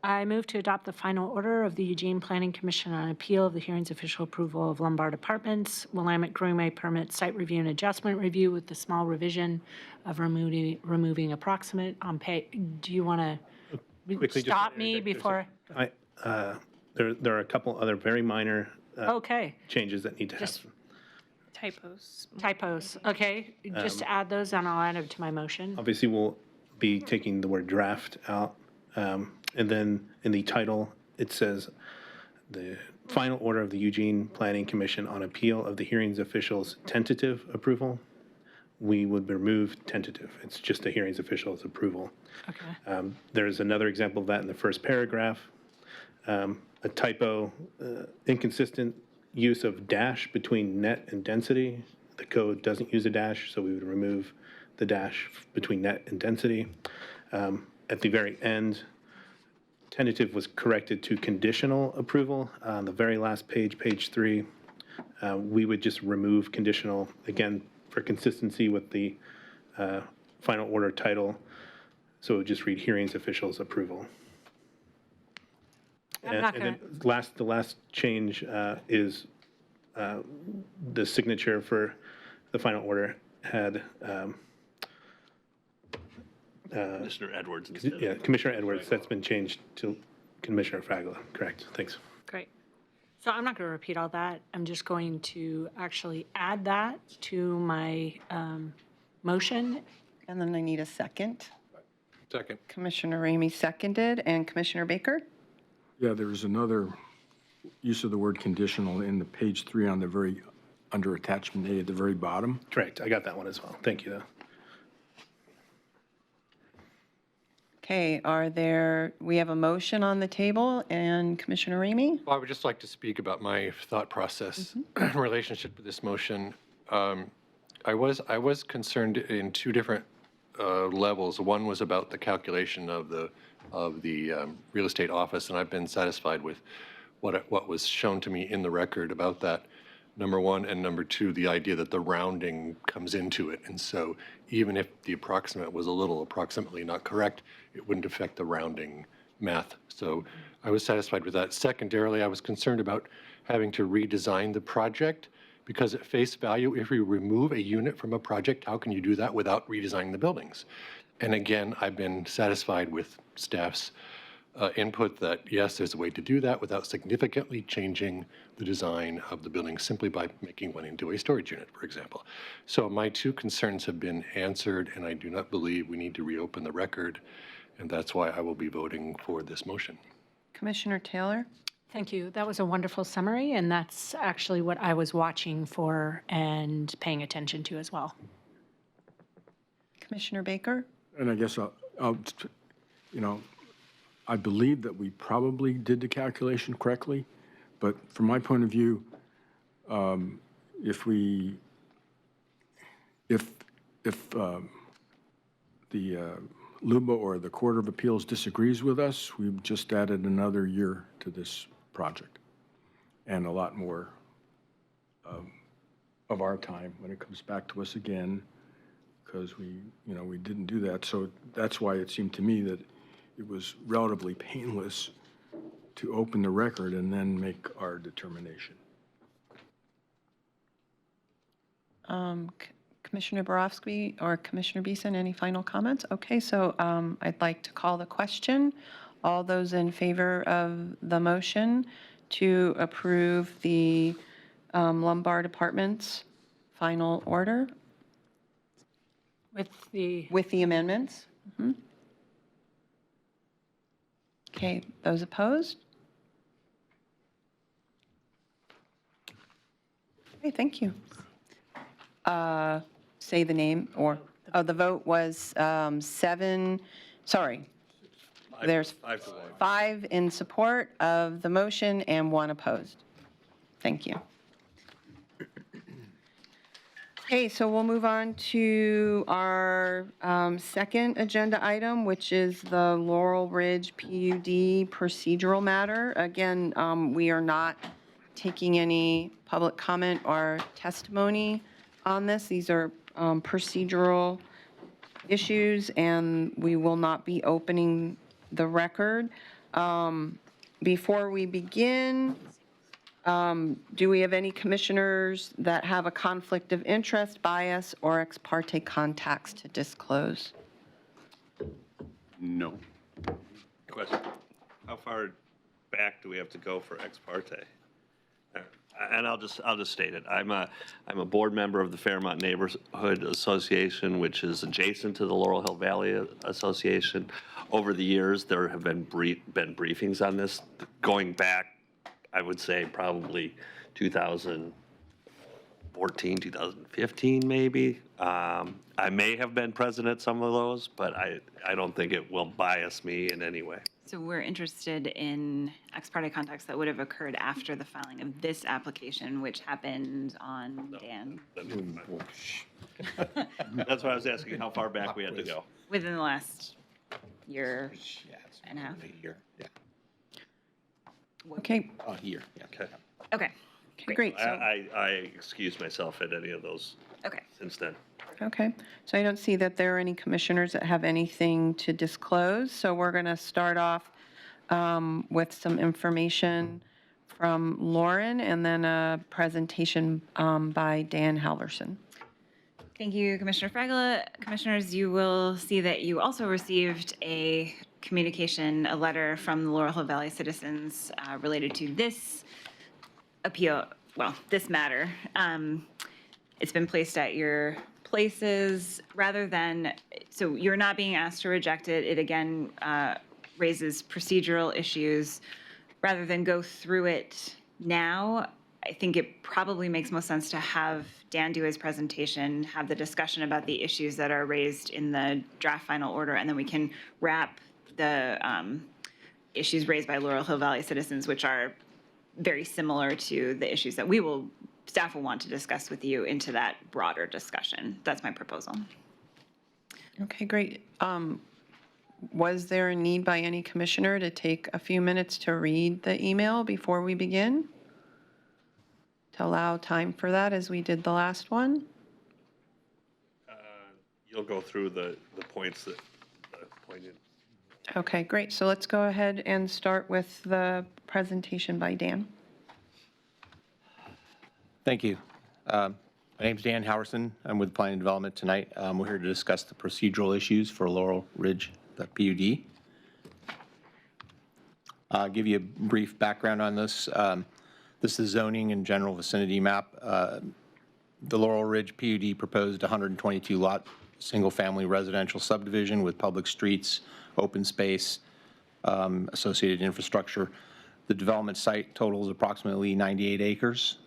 I move to adopt the final order of the Eugene Planning Commission on appeal of the hearing's official approval of Lombard Apartments, Willamette Greenway permit site review and adjustment review with the small revision of removing approximate on pay. Do you want to Quickly, just stop to me interject, before? There are a couple other very minor Okay, changes that need to Just- happen. Typos. okay. Just add those and I'll add them to my motion. Obviously, we'll be taking the word draft out. And then in the title, it says, the final order of the Eugene Planning Commission on appeal of the hearings official's tentative approval. We would remove tentative. It's just the hearings official's approval. Okay. There's another example of that in the first paragraph. A typo, inconsistent use of dash between net and density. The code doesn't use a dash, so we would remove the dash between net and density. At the very end, tentative was corrected to conditional approval. On the very last page, page 3, we would just remove conditional, again, for consistency with the final order title. So it would just read hearings officials approval. I'm not And gonna- then the last change is the signature for the final order had, Commissioner Edwards instead of. yeah, Commissioner Edwards, that's been changed to Commissioner Fragala, correct, thanks. Great. So I'm not going to repeat all that. I'm just going to actually add that to my motion. And then I need a second. Second. Commissioner Ramey seconded, and Commissioner Baker? Yeah, there's another use of the word conditional in the page 3 on the under attachment A at the very bottom. Correct, I got that one as well, thank you, though. Okay, we have a motion on the table, and Commissioner Ramey? Well, I would just like to speak about my thought process in relationship to this motion. I was concerned in two different levels. One was about the calculation of the real estate office, and I've been satisfied with what was shown to me in the record about that, number one, and number two, the idea that the rounding comes into it. And so even if the approximate was a little approximately not correct, it wouldn't affect the rounding math. So I was satisfied with that. Secondarily, I was concerned about having to redesign the project because at face value, if we remove a unit from a project, how can you do that without redesigning the buildings? And again, I've been satisfied with staff's input that, yes, there's a way to do that without significantly changing the design of the building simply by making one into a storage unit, for example. So my two concerns have been answered, and I do not believe we need to reopen the record, and that's why I will be voting for this motion. Commissioner Taylor? Thank you. That was a wonderful summary, and that's actually what I was watching for and paying attention to as well. Commissioner Baker? And I guess I believe that we probably did the calculation correctly, but from my point of view, if the LUBA or the Court of Appeals disagrees with us, we've just added another year to this project and a lot more of our time when it comes back to us again, because we didn't do that. So that's why it seemed to me that it was relatively painless to open the record and then make our determination. Commissioner Borowski or Commissioner Beeson, any final comments? Okay, so I'd like to call the question. All those in favor of the motion to approve the Lombard Apartments final order With the, with the amendments? Mhm. Okay, those opposed? Okay, thank you. Say the name, or, the vote was 7, sorry. There's 5 in support of the motion and 1 opposed. Thank you. Okay, so we'll move on to our second agenda item, which is the Laurel Ridge PUD procedural matter. Again, we are not taking any public comment or testimony on this. These are procedural issues, and we will not be opening the record. Before we begin, do we have any commissioners that have a conflict of interest, bias, or ex parte contacts to disclose? No. Question, how far back do we have to go for ex parte? And I'll just state it. I'm a board member of the Fairmont Neighborhood Association, which is adjacent to the Laurel Hill Valley Association. Over the years, there have been briefings on this going back, I would say probably 2014, 2015, maybe. I may have been present at some of those, but I don't think it will bias me in any way. So we're interested in ex parte contacts that would have occurred after the filing of this application, which happened on, Dan, That's why I was asking how far back we had to go. within the last year and a half. Okay, Here, yeah. Okay. Okay, okay, great. So, I excuse myself at any of those okay. since then. okay, so I don't see that there are any commissioners that have anything to disclose. So we're going to start off with some information from Lauren and then a presentation by Dan Halverson. Thank you, Commissioner Fragala. Commissioners, you will see that you also received a letter from the Laurel Hill Valley citizens related to this appeal, well, this matter. It's been placed at your places rather than, so you're not being asked to reject it. It again raises procedural issues. Rather than go through it now, I think it probably makes most sense to have Dan do his presentation, have the discussion about the issues that are raised in the draft final order, and then we can wrap the issues raised by Laurel Hill Valley citizens, which are very similar to the issues that staff will want to discuss with you, into that broader discussion. That's my proposal. Okay, great. Was there a need by any commissioner to take a few minutes to read the email before we begin? To allow time for that as we did the last one? You'll go through the points that pointed. Okay, great. So let's go ahead and start with the presentation by Dan. Thank you. My name's Dan Howerson. I'm with Planning and Development tonight. We're here to discuss the procedural issues for Laurel Ridge, the PUD. I'll give you a brief background on this. This is zoning and general vicinity map. The Laurel Ridge PUD proposed 122-lot, single-family residential subdivision with public streets, open space, associated infrastructure. The development site totals approximately 98 acres,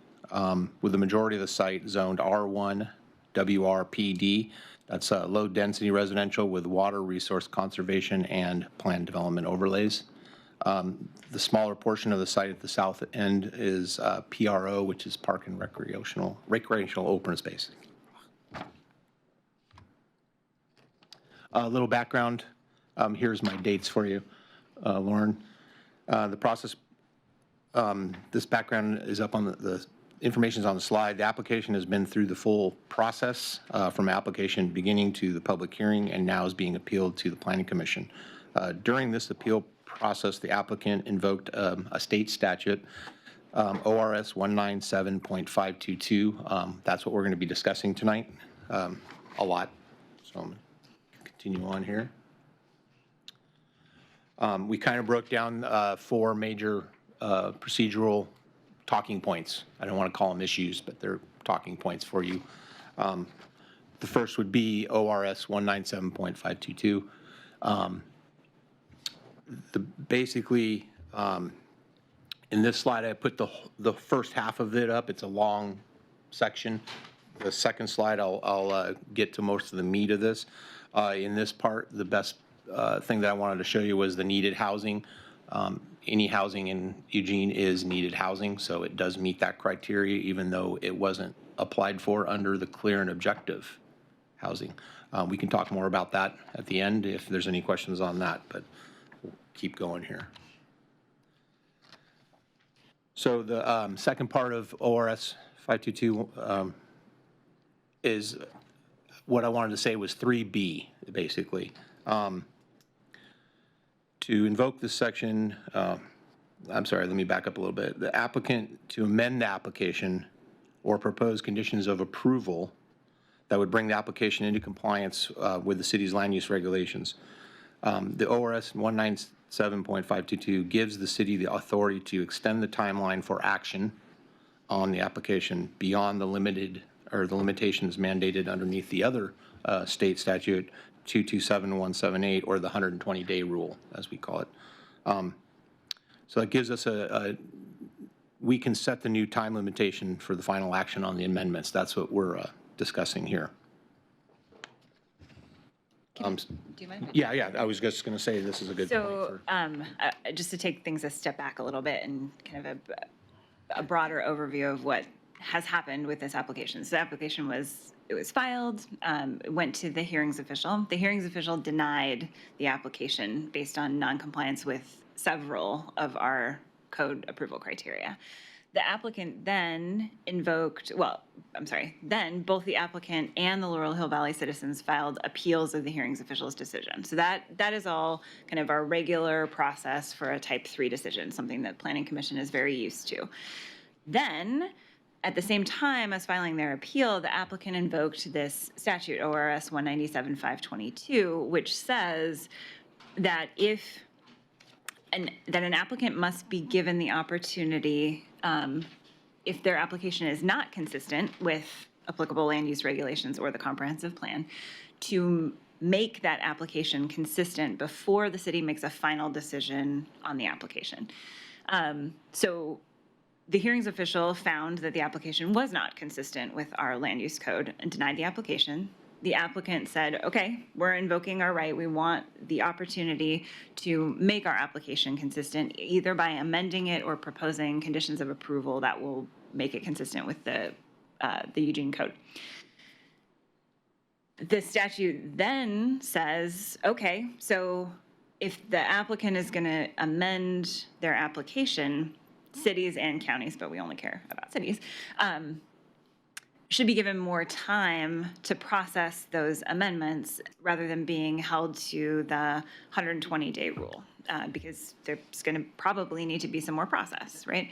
with the majority of the site zoned R1 WRPD. That's low-density residential with water resource conservation and planned development overlays. The smaller portion of the site at the south end is PRO, which is Park and Recreational Open Space. A little background. Here's my dates for you, Lauren. The process, this background is up on the information is on the slide. The application has been through the full process from application beginning to the public hearing and now is being appealed to the Planning Commission. During this appeal process, the applicant invoked a state statute, ORS 197.522. That's what we're going to be discussing tonight, a lot. So I'm going to continue on here. We kind of broke down 4 major procedural talking points. I don't want to call them issues, but they're talking points for you. The first would be ORS 197.522. Basically, in this slide, I put the first half of it up. It's a long section. The second slide, I'll get to most of the meat of this. In this part, the best thing that I wanted to show you was the needed housing. Any housing in Eugene is needed housing, so it does meet that criteria, even though it wasn't applied for under the clear and objective housing. We can talk more about that at the end if there's any questions on that, but we'll keep going here. So the second part of ORS 522 is what I wanted to say was 3B, basically. To invoke this section, I'm sorry, let me back up a little bit. The applicant to amend the application or propose conditions of approval that would bring the application into compliance with the city's land use regulations. The ORS 197.522 gives the city the authority to extend the timeline for action on the application beyond the limitations mandated underneath the other state statute 227178 or the 120-day rule, as we call it. So that gives us we can set the new time limitation for the final action on the amendments. That's what we're discussing here. Do you mind? Yeah, I was just going to say this is a good point. So just to take things a step back a little bit and kind of a broader overview of what has happened with this application. So the application was filed, it went to the hearings official. The hearings official denied the application based on noncompliance with several of our code approval criteria. The applicant then then both the applicant and the Laurel Hill Valley citizens filed appeals of the hearings official's decision. So that is all kind of our regular process for a type 3 decision, something that Planning Commission is very used to. Then, at the same time as filing their appeal, the applicant invoked this statute, ORS 197.522, which says that an applicant must be given the opportunity, if their application is not consistent with applicable land use regulations or the comprehensive plan, to make that application consistent before the city makes a final decision on the application. So the hearings official found that the application was not consistent with our land use code and denied the application. The applicant said, okay, we're invoking our right. We want the opportunity to make our application consistent, either by amending it or proposing conditions of approval that will make it consistent with the Eugene code. The statute then says, okay, so if the applicant is going to amend their application, cities and counties, but we only care about cities, should be given more time to process those amendments rather than being held to the 120-day rule, because there's going to probably need to be some more process, right?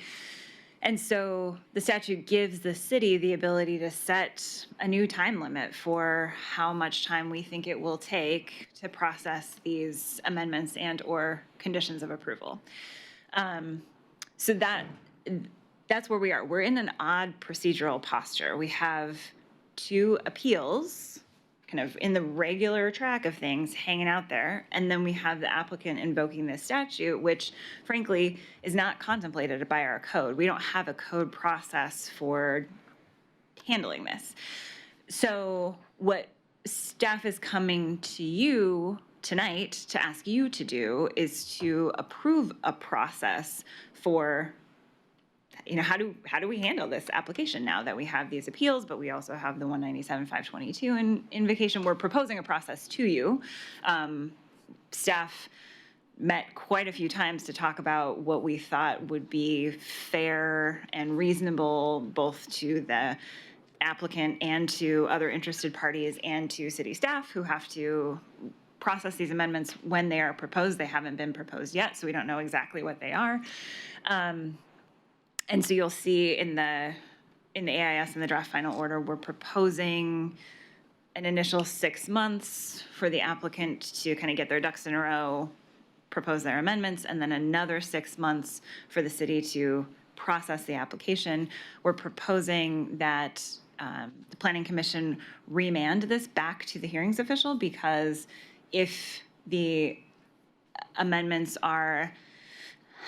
And so the statute gives the city the ability to set a new time limit for how much time we think it will take to process these amendments and/or conditions of approval. So that's where we are. We're in an odd procedural posture. We have two appeals kind of in the regular track of things hanging out there. And then we have the applicant invoking this statute, which frankly is not contemplated by our code. We don't have a code process for handling this. So what staff is coming to you tonight to ask you to do is to approve a process for, how do we handle this application now that we have these appeals, but we also have the 197-522 in invocation? We're proposing a process to you. Staff met quite a few times to talk about what we thought would be fair and reasonable both to the applicant and to other interested parties and to city staff who have to process these amendments when they are proposed. They haven't been proposed yet, so we don't know exactly what they are. And so you'll see in the AIS and the draft final order, we're proposing an initial 6 months for the applicant to kind of get their ducks in a row, propose their amendments, and then another 6 months for the city to process the application. We're proposing that the Planning Commission remand this back to the hearings official, because if the amendments are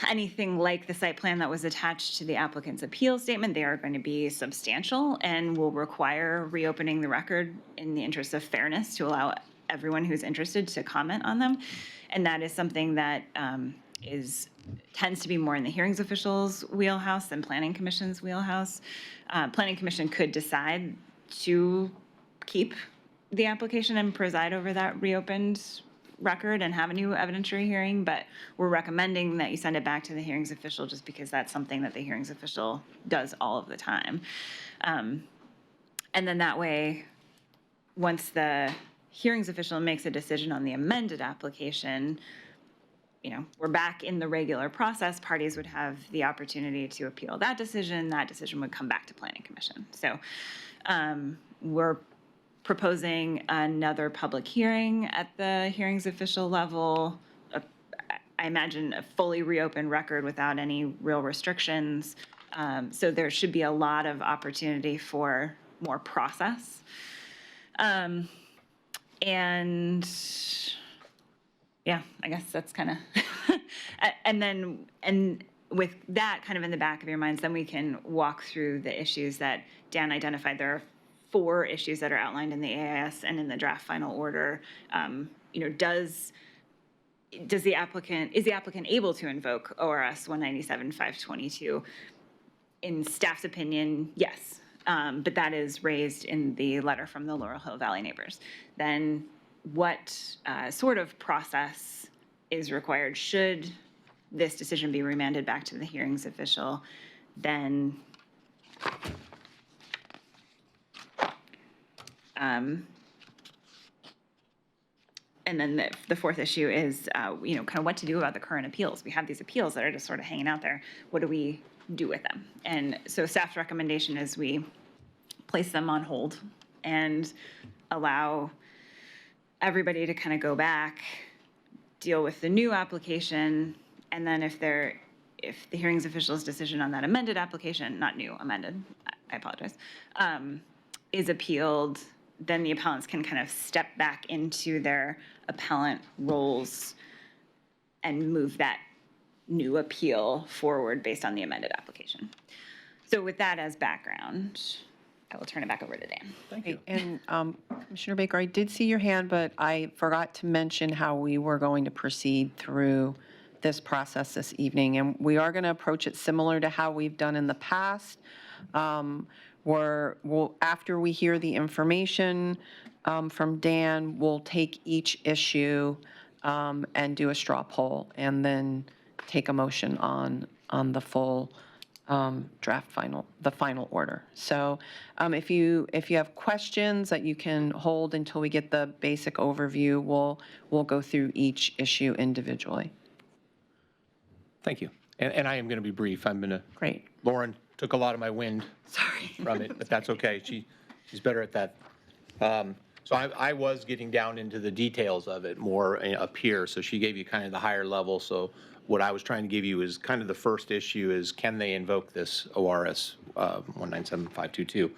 anything like the site plan that was attached to the applicant's appeal statement, they are going to be substantial and will require reopening the record in the interest of fairness to allow everyone who's interested to comment on them. And that is something that tends to be more in the hearings official's wheelhouse than Planning Commission's wheelhouse. Planning Commission could decide to keep the application and preside over that reopened record and have a new evidentiary hearing, but we're recommending that you send it back to the hearings official just because that's something that the hearings official does all of the time. And then that way, once the hearings official makes a decision on the amended application, we're back in the regular process. Parties would have the opportunity to appeal that decision. That decision would come back to Planning Commission. So we're proposing another public hearing at the hearings official level. I imagine a fully reopened record without any real restrictions. So there should be a lot of opportunity for more process. And yeah, I guess that's kind of, and with that kind of in the back of your minds, then we can walk through the issues that Dan identified. There are 4 issues that are outlined in the AIS and in the draft final order. Is the applicant able to invoke ORS 197-522? In staff's opinion, yes. But that is raised in the letter from the Laurel Hill Valley neighbors. Then what sort of process is required should this decision be remanded back to the hearings official? Then and then the 4th issue is, kind of what to do about the current appeals. We have these appeals that are just sort of hanging out there. What do we do with them? And so staff's recommendation is we place them on hold and allow everybody to kind of go back, deal with the new application, and then if the hearings official's decision on that amended application, not new, amended, I apologize, is appealed, then the appellants can kind of step back into their appellant roles and move that new appeal forward based on the amended application. So with that as background, I will turn it back over to Dan. Thank you. And Commissioner Baker, I did see your hand, but I forgot to mention how we were going to proceed through this process this evening. And we are going to approach it similar to how we've done in the past. After we hear the information from Dan, we'll take each issue and do a straw poll and then take a motion on the full the final order. So if you have questions that you can hold until we get the basic overview, we'll go through each issue individually. Thank you. And I am going to be brief. I'm going to. Great. Lauren took a lot of my wind from it, but that's okay. She's better at that. So I was getting down into the details of it more up here, so she gave you kind of the higher level. So what I was trying to give you is kind of the first issue is, can they invoke this ORS 197522?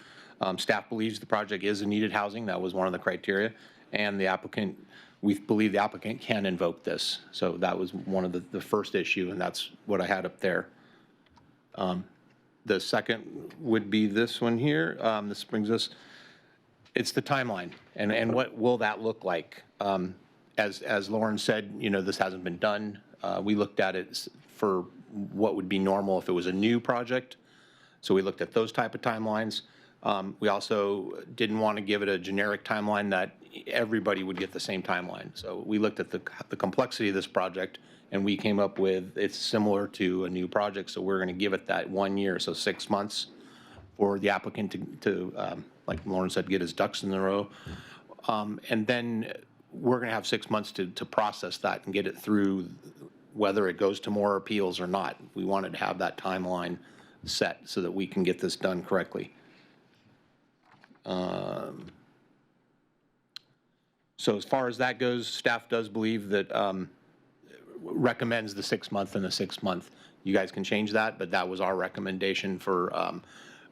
Staff believes the project is a needed housing. That was one of the criteria. And the applicant, we believe the applicant can invoke this. So that was one of the first issue, and that's what I had up there. The second would be this one here. This brings us, it's the timeline, and what will that look like? As Lauren said, this hasn't been done. We looked at it for what would be normal if it was a new project. So we looked at those type of timelines. We also didn't want to give it a generic timeline that everybody would get the same timeline. So we looked at the complexity of this project, and we came up with it's similar to a new project. So we're going to give it that 1 year, so 6 months for the applicant to like Lauren said, get his ducks in a row. And then we're going to have 6 months to process that and get it through, whether it goes to more appeals or not. We wanted to have that timeline set so that we can get this done correctly. So as far as that goes, staff does believe that recommends the 6 month and the 6 month. You guys can change that, but that was our recommendation for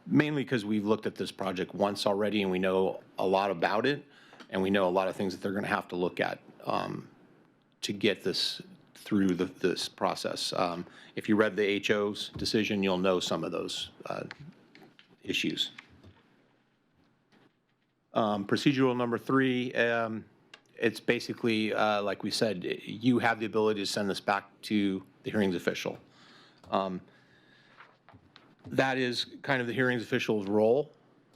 mainly because we've looked at this project once already and we know a lot about it, and we know a lot of things that they're going to have to look at to get this through this process. If you read the HO's decision, you'll know some of those issues. Procedural number 3, it's basically, like we said, you have the ability to send this back to the hearings official. That is kind of the hearings official's role,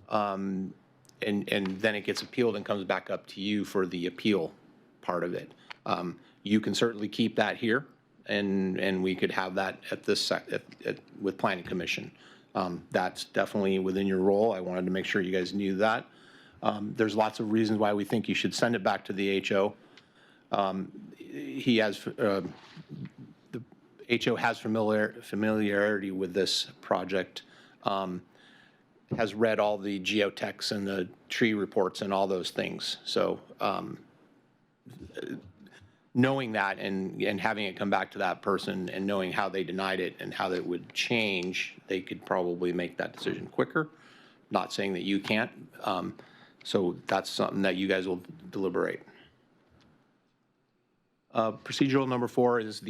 and then it gets appealed and comes back up to you for the appeal part of it. You can certainly keep that here, and we could have that at this with Planning Commission. That's definitely within your role. I wanted to make sure you guys knew that. There's lots of reasons why we think you should send it back to the HO. He has the HO has familiarity with this project, has read all the geotechs and the tree reports and all those things. So knowing that and having it come back to that person and knowing how they denied it and how that would change, they could probably make that decision quicker. Not saying that you can't. So that's something that you guys will deliberate. Procedural number 4 is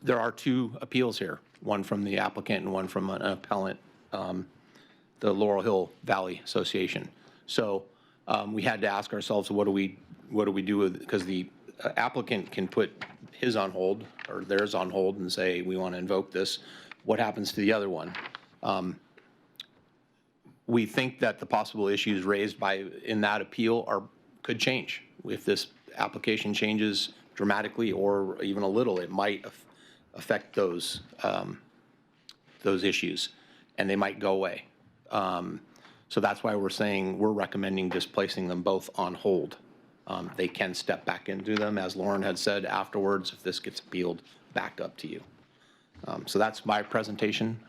there are 2 appeals here, one from the applicant and one from an appellant, the Laurel Hill Valley Association. So we had to ask ourselves, what do we do with, because the applicant can put his on hold or theirs on hold and say, we want to invoke this. What happens to the other one? We think that the possible issues raised in that appeal could change. If this application changes dramatically or even a little, it might affect those issues, and they might go away. So that's why we're recommending just placing them both on hold. They can step back into them, as Lauren had said afterwards, if this gets appealed back up to you. So that's my presentation.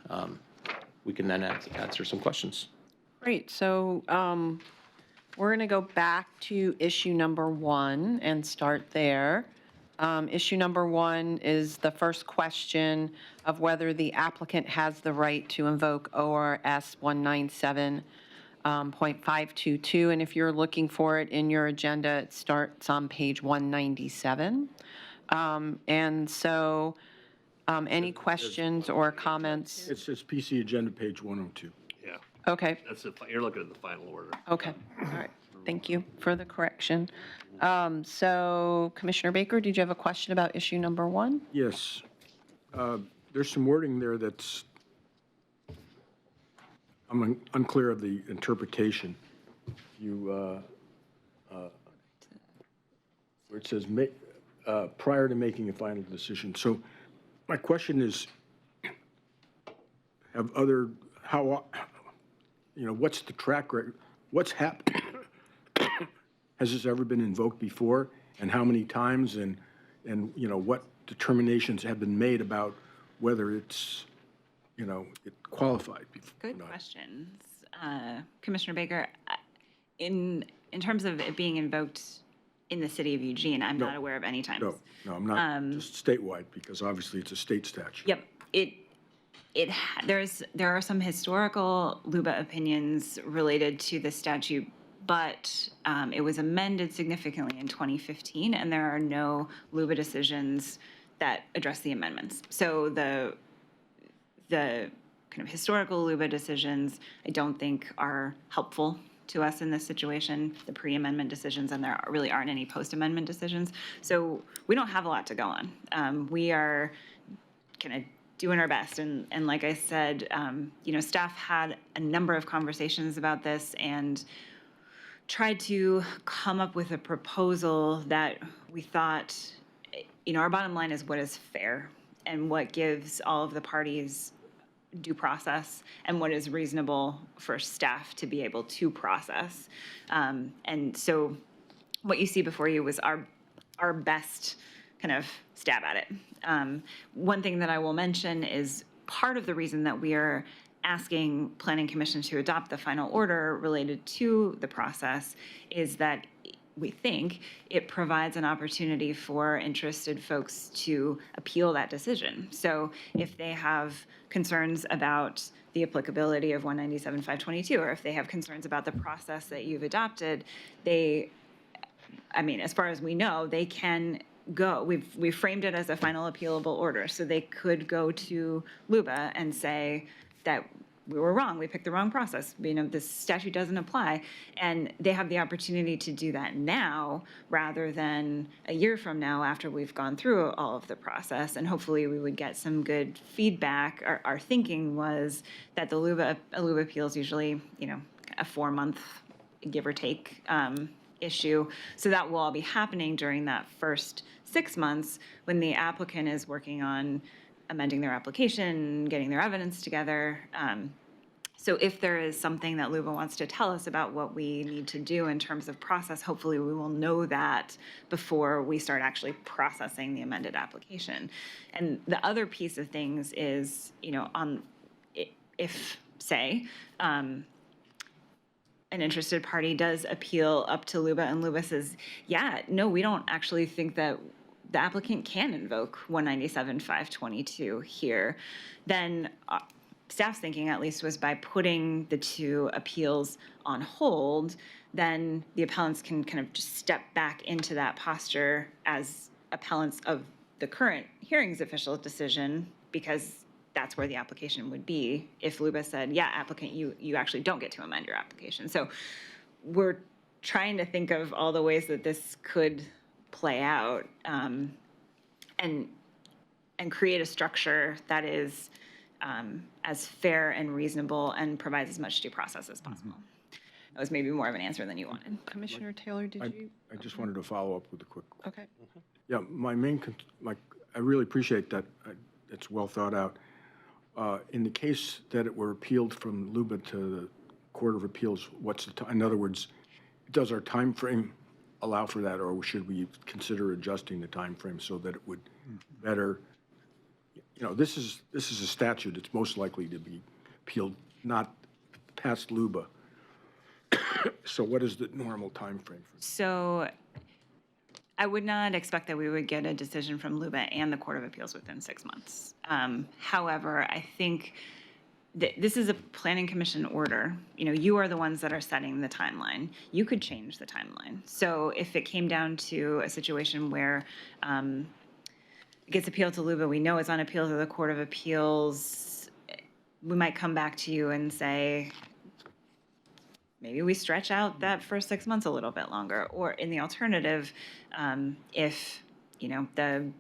We can then answer some questions. Great. So we're going to go back to issue number 1 and start there. Issue number 1 is the first question of whether the applicant has the right to invoke ORS 197.522. And if you're looking for it in your agenda, it starts on page 197. And so any questions or comments? It says PC agenda page 102. Yeah, Okay. you're looking at the final order. Okay, all right. Thank you for the correction. So Commissioner Baker, did you have a question about issue number 1? Yes. There's some wording there that's, I'm unclear of the interpretation. Where it says, prior to making a final decision. So my question is, have other, how, you know, what's the track record? What's happened? Has this ever been invoked before? And how many times? And, you know, what determinations have been made about whether it's, you know, it qualified? Good questions. Commissioner Baker, in terms of it being invoked in the city of Eugene, I'm not aware of any times. No, I'm not, just statewide, because obviously it's a state statute. Yep, there are some historical LUBA opinions related to the statute, but it was amended significantly in 2015, and there are no LUBA decisions that address the amendments. So the kind of historical LUBA decisions, I don't think are helpful to us in this situation, the pre-amendment decisions, and there really aren't any post-amendment decisions. So we don't have a lot to go on. We are kind of doing our best. And like I said, you know, staff had a number of conversations about this and tried to come up with a proposal that we thought, you know, our bottom line is what is fair and what gives all of the parties due process and what is reasonable for staff to be able to process. And so what you see before you was our best kind of stab at it. One thing that I will mention is part of the reason that we are asking Planning Commission to adopt the final order related to the process is that we think it provides an opportunity for interested folks to appeal that decision. So if they have concerns about the applicability of 197-522, or if they have concerns about the process that you've adopted, I mean, as far as we know, they can go. We've framed it as a final appealable order, so they could go to LUBA and say that we were wrong, we picked the wrong process, you know, this statute doesn't apply, and they have the opportunity to do that now rather than a year from now after we've gone through all of the process, and hopefully we would get some good feedback. Our thinking was that the LUBA appeal is usually, you know, a 4-month, give or take, issue, so that will all be happening during that first 6 months when the applicant is working on amending their application, getting their evidence together. So if there is something that LUBA wants to tell us about what we need to do in terms of process, hopefully we will know that before we start actually processing the amended application. And the other piece of things is, you know, if, say, an interested party does appeal up to LUBA and LUBA says, yeah, no, we don't actually think that the applicant can invoke 197-522 here, then staff's thinking at least was by putting the two appeals on hold, then the appellants can kind of just step back into that posture as appellants of the current hearings official decision, because that's where the application would be if LUBA said, yeah, applicant, you actually don't get to amend your application. So we're trying to think of all the ways that this could play out, and create a structure that is as fair and reasonable and provides as much due process as possible. That was maybe more of an answer than you wanted. Commissioner Taylor, did you? I just wanted to follow up with a quick. Okay. Yeah, I really appreciate that. It's well thought out. In the case that it were appealed from LUBA to the Court of Appeals, what's the time? In other words, does our time frame allow for that, or should we consider adjusting the time frame so that it would better? You know, this is a statute. It's most likely to be appealed, not past LUBA. So what is the normal time frame for this? So I would not expect that we would get a decision from LUBA and the Court of Appeals within 6 months. However, I think that this is a Planning Commission order. You know, you are the ones that are setting the timeline. You could change the timeline. So if it came down to a situation where it gets appealed to LUBA, we know it's on appeal to the Court of Appeals, we might come back to you and say, maybe we stretch out that first 6 months a little bit longer. Or in the alternative, if, you know, the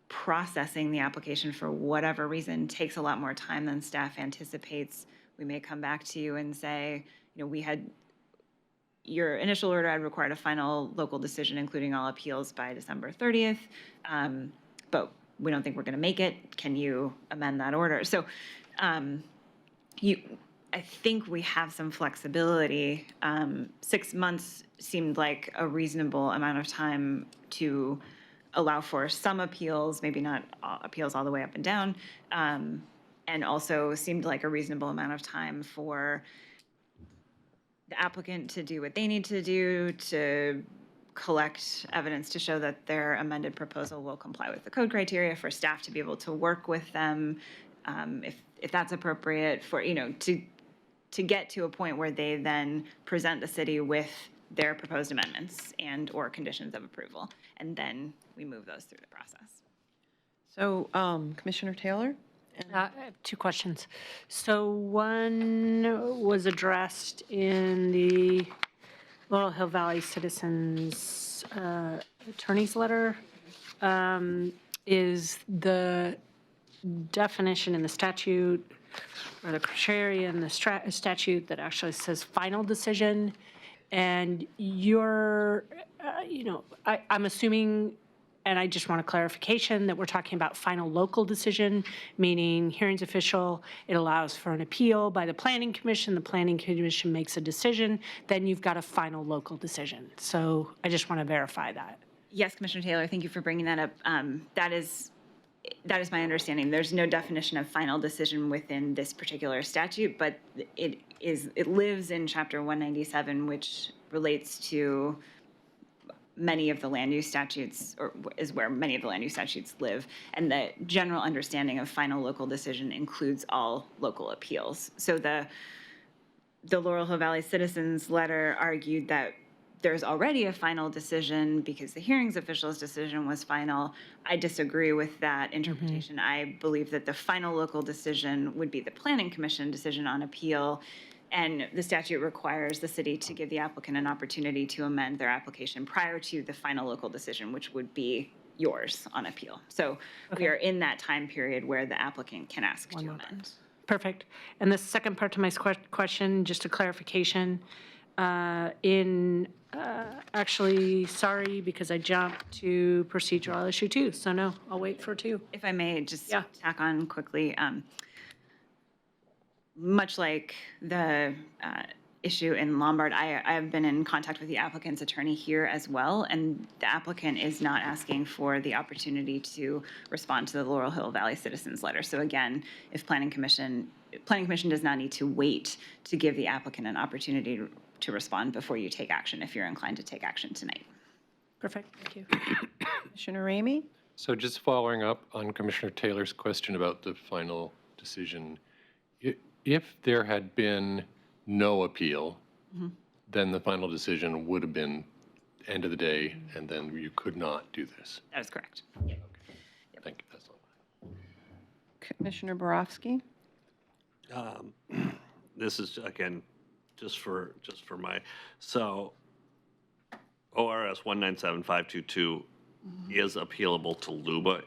processing the application for whatever reason takes a lot more time than staff anticipates, we may come back to you and say, you know, we had your initial order had required a final local decision, including all appeals, by December 30th, but we don't think we're going to make it. Can you amend that order? So I think we have some flexibility. 6 months seemed like a reasonable amount of time to allow for some appeals, maybe not appeals all the way up and down, and also seemed like a reasonable amount of time for the applicant to do what they need to do to collect evidence to show that their amended proposal will comply with the code criteria, for staff to be able to work with them, if that's appropriate, for, to get to a point where they then present the city with their proposed amendments and/or conditions of approval, and then we move those through the process. So, Commissioner Taylor? I have two questions. So one was addressed in the Laurel Hill Valley Citizens Attorney's Letter. Is the definition in the statute, or the criteria in the statute that actually says final decision, and I'm assuming, and I just want a clarification, that we're talking about final local decision, meaning hearings official, it allows for an appeal by the planning commission makes a decision, then you've got a final local decision. So I just want to verify that. Yes, Commissioner Taylor, thank you for bringing that up. That is my understanding. There's no definition of final decision within this particular statute, but it lives in Chapter 197, which relates to many of the land use statutes, or is where many of the land use statutes live. And the general understanding of final local decision includes all local appeals. So the Laurel Hill Valley Citizens Letter argued that there's already a final decision because the hearings official's decision was final. I disagree with that interpretation. I believe that the final local decision would be the planning commission decision on appeal, and the statute requires the city to give the applicant an opportunity to amend their application prior to the final local decision, which would be yours on appeal. So we are in that time period where the applicant can ask to amend. Perfect. And the second part to my question, just a clarification. Actually, sorry, because I jumped to procedural issue 2, so no, I'll wait for 2. If I may just tack on quickly, much like the issue in Lombard, I have been in contact with the applicant's attorney here as well, and the applicant is not asking for the opportunity to respond to the Laurel Hill Valley Citizens Letter. So again, if Planning Commission does not need to wait to give the applicant an opportunity to respond before you take action, if you're inclined to take action tonight. Perfect, thank you. Commissioner Ramey? So just following up on Commissioner Taylor's question about the final decision, if there had been no appeal, then the final decision would have been end of the day, and then you could not do this. That is correct. Thank you, that's all. Commissioner Borowski? This is, again, just for my, so ORS 197522 is appealable to LUBA,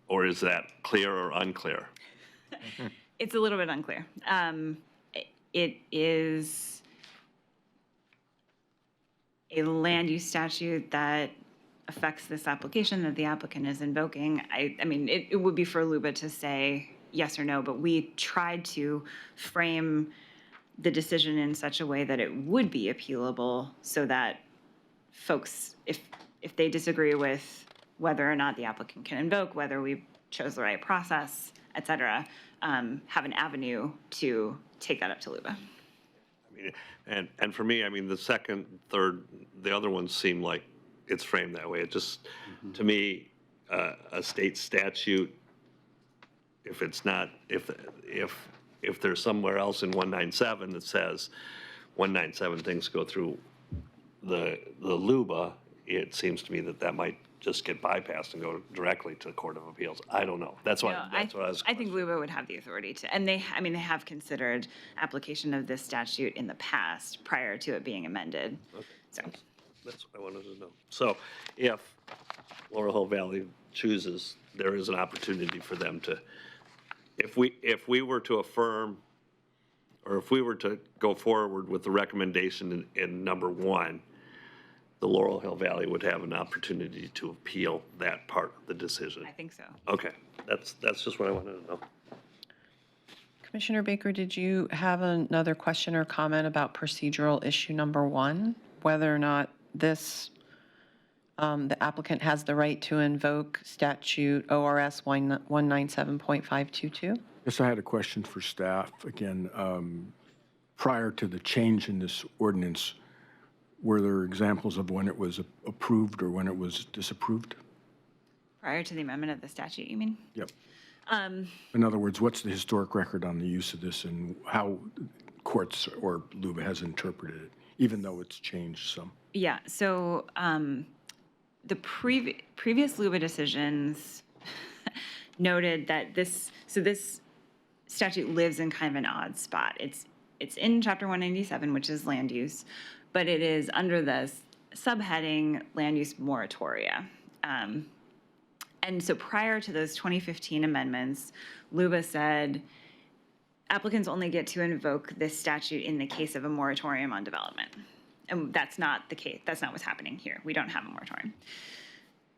or is that clear or unclear? It's a little bit unclear. It is a land use statute that affects this application that the applicant is invoking. I mean, it would be for LUBA to say yes or no, but we tried to frame the decision in such a way that it would be appealable, so that folks, if they disagree with whether or not the applicant can invoke, whether we chose the right process, et cetera, have an avenue to take that up to LUBA. I mean, and for me, I mean, the second, third, the other ones seem like it's framed that way. It just, to me, a state statute, if it's not, if there's somewhere else in 197 that says 197 things go through the LUBA, it seems to me that might just get bypassed and go directly to the Court of Appeals. I don't know. That's what I was. I think LUBA would have the authority to, and they have considered application of this statute in the past prior to it being amended. Okay. So That's what I wanted to know. So if Laurel Hill Valley chooses, there is an opportunity for them to, if we were to affirm, or if we were to go forward with the recommendation in number 1, the Laurel Hill Valley would have an opportunity to appeal that part of the decision. I think so. Okay, that's just what I wanted to know. Commissioner Baker, did you have another question or comment about procedural issue number 1? Whether or not this, the applicant has the right to invoke statute ORS 197.522? Yes, I had a question for staff. Again, prior to the change in this ordinance, were there examples of when it was approved or when it was disapproved? Prior to the amendment of the statute, you mean? Yep. In other words, what's the historic record on the use of this and how courts or LUBA has interpreted it, even though it's changed some? Yeah, so the previous LUBA decisions noted that this statute lives in kind of an odd spot. It's in Chapter 197, which is land use, but it is under the subheading land use moratoria. And so prior to those 2015 amendments, LUBA said applicants only get to invoke this statute in the case of a moratorium on development. And that's not the case. That's not what's happening here. We don't have a moratorium.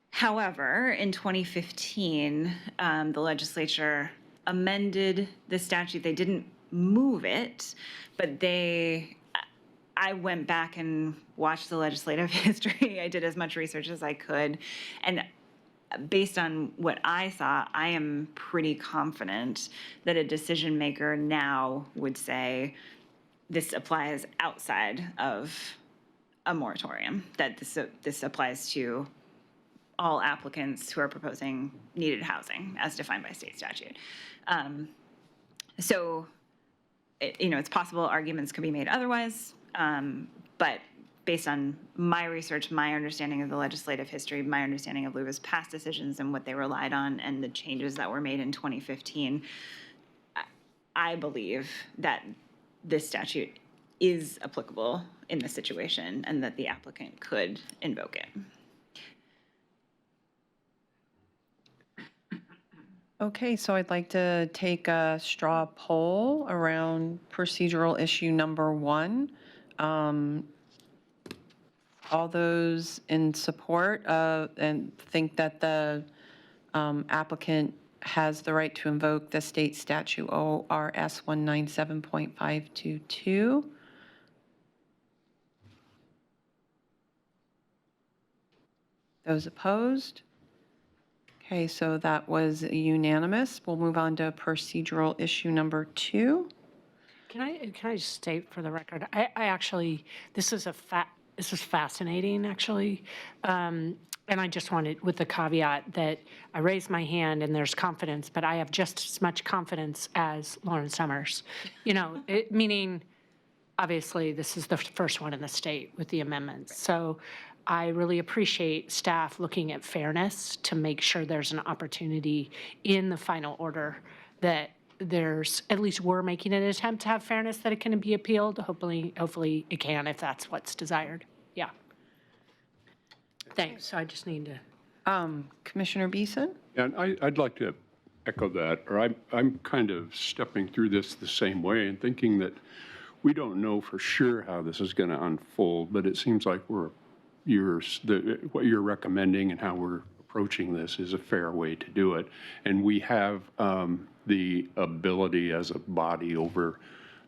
However, in 2015, the legislature amended the statute. They didn't move it, but I went back and watched the legislative history. I did as much research as I could. And based on what I saw, I am pretty confident that a decision maker now would say this applies outside of a moratorium, that this applies to all applicants who are proposing needed housing as defined by state statute. So, it's possible arguments could be made otherwise, but based on my research, my understanding of the legislative history, my understanding of LUBA's past decisions and what they relied on and the changes that were made in 2015, I believe that this statute is applicable in this situation and that the applicant could invoke it. Okay, so I'd like to take a straw poll around procedural issue number 1. All those in support of and think that the applicant has the right to invoke the state statute ORS 197.522. Those opposed? Okay, so that was unanimous. We'll move on to procedural issue number 2. Can I just state for the record, I actually, this is fascinating, actually. And I just wanted, with the caveat that I raised my hand and there's confidence, but I have just as much confidence as Lauren Summers. Meaning, obviously, this is the first one in the state with the amendments. So I really appreciate staff looking at fairness to make sure there's an opportunity in the final order that there's, at least we're making an attempt to have fairness, that it can be appealed. Hopefully it can if that's what's desired. Yeah. Thanks. So I just need to. Commissioner Beeson? And I'd like to echo that, or I'm kind of stepping through this the same way and thinking that we don't know for sure how this is going to unfold, but it seems like what you're recommending and how we're approaching this is a fair way to do it. And we have the ability as a body over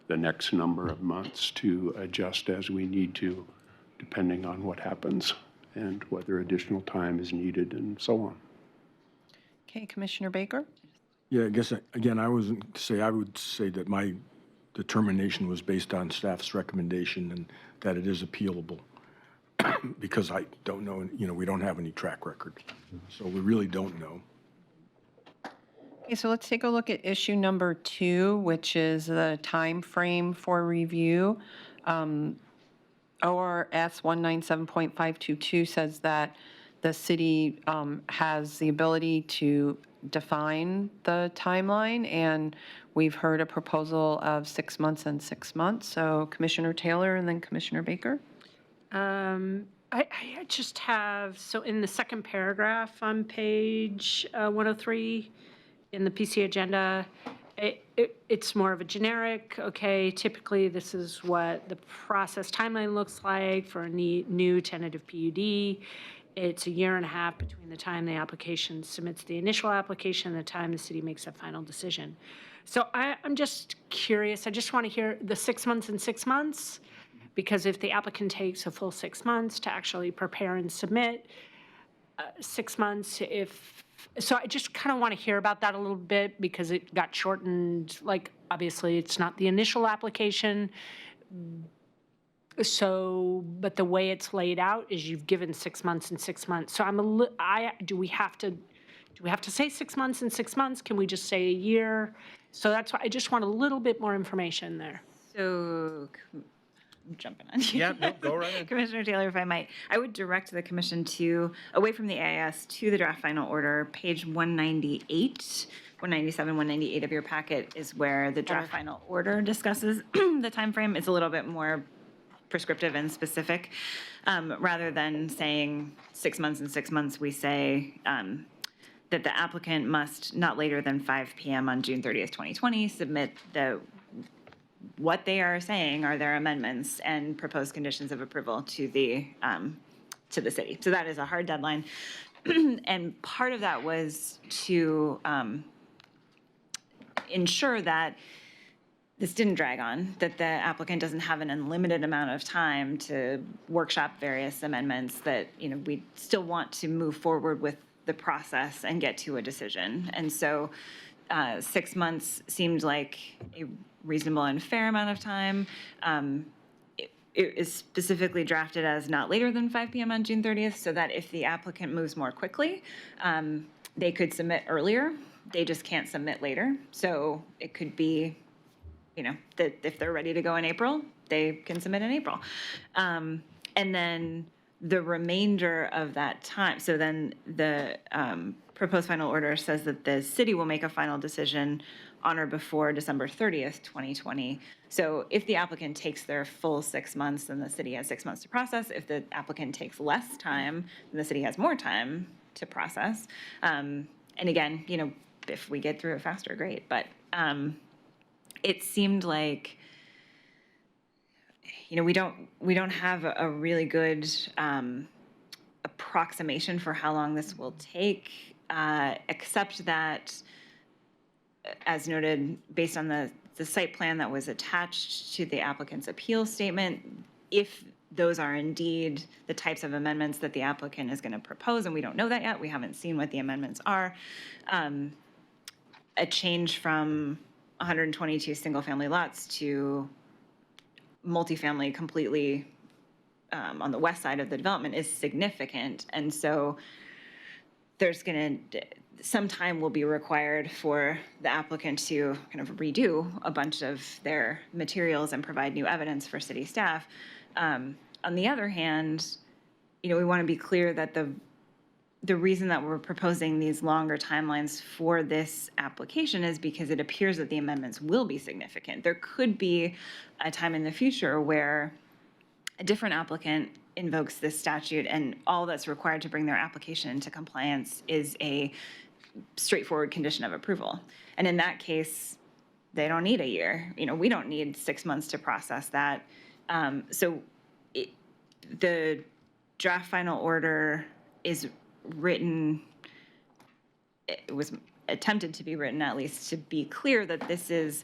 the next number of months to adjust as we need to, depending on what happens and whether additional time is needed and so on. Okay, Commissioner Baker? Yeah, I guess, again, I would say that my determination was based on staff's recommendation and that it is appealable. Because I don't know, we don't have any track record. So we really don't know. Okay, so let's take a look at issue number 2, which is the time frame for review. ORS 197.522 says that the city has the ability to define the timeline, and we've heard a proposal of 6 months and 6 months. So Commissioner Taylor and then Commissioner Baker. I just have, so in the second paragraph on page 103 in the PC agenda, it's more of a generic, okay, typically this is what the process timeline looks like for a new tentative PUD. it's a year and a half between the time the application submits the initial application and the time the city makes a final decision. So I'm just curious, I just want to hear the 6 months and 6 months, because if the applicant takes a full 6 months to actually prepare and submit, 6 months so I just kind of want to hear about that a little bit, because it got shortened, like, obviously, it's not the initial application. So, but the way it's laid out is you've given 6 months and 6 months. So do we have to say 6 months and 6 months? Can we just say a year? So that's why I just want a little bit more information there. So, I'm jumping on you. Yeah, no, go right ahead. Commissioner Taylor, if I might, I would direct the commission away from the AIS to the draft final order, page 198. 197, 198 of your packet is where the draft final order discusses the timeframe. It's a little bit more prescriptive and specific. Rather than saying 6 months and 6 months, we say that the applicant must, not later than 5 p.m. on June 30th, 2020, submit what they are saying are their amendments and proposed conditions of approval to the city. So that is a hard deadline. And part of that was to ensure that this didn't drag on, that the applicant doesn't have an unlimited amount of time to workshop various amendments, that, we still want to move forward with the process and get to a decision. And so 6 months seemed like a reasonable and fair amount of time. It is specifically drafted as not later than 5 p.m. on June 30th, so that if the applicant moves more quickly, they could submit earlier. They just can't submit later. So it could be, that if they're ready to go in April, they can submit in April. And then the remainder of that time, so then the proposed final order says that the city will make a final decision on or before December 30th, 2020. So if the applicant takes their full 6 months, then the city has 6 months to process. If the applicant takes less time, then the city has more time to process. And again, if we get through it faster, great. But it seemed like, we don't have a really good approximation for how long this will take, except that, as noted, based on the site plan that was attached to the applicant's appeal statement, if those are indeed the types of amendments that the applicant is going to propose, and we don't know that yet, we haven't seen what the amendments are, a change from 122 single-family lots to multifamily completely on the west side of the development is significant. And so some time will be required for the applicant to kind of redo a bunch of their materials and provide new evidence for city staff. On the other hand, we want to be clear that the reason that we're proposing these longer timelines for this application is because it appears that the amendments will be significant. There could be a time in the future where a different applicant invokes this statute and all that's required to bring their application into compliance is a straightforward condition of approval. And in that case, they don't need a year. We don't need 6 months to process that. The draft final order is written, it was attempted to be written at least to be clear that this is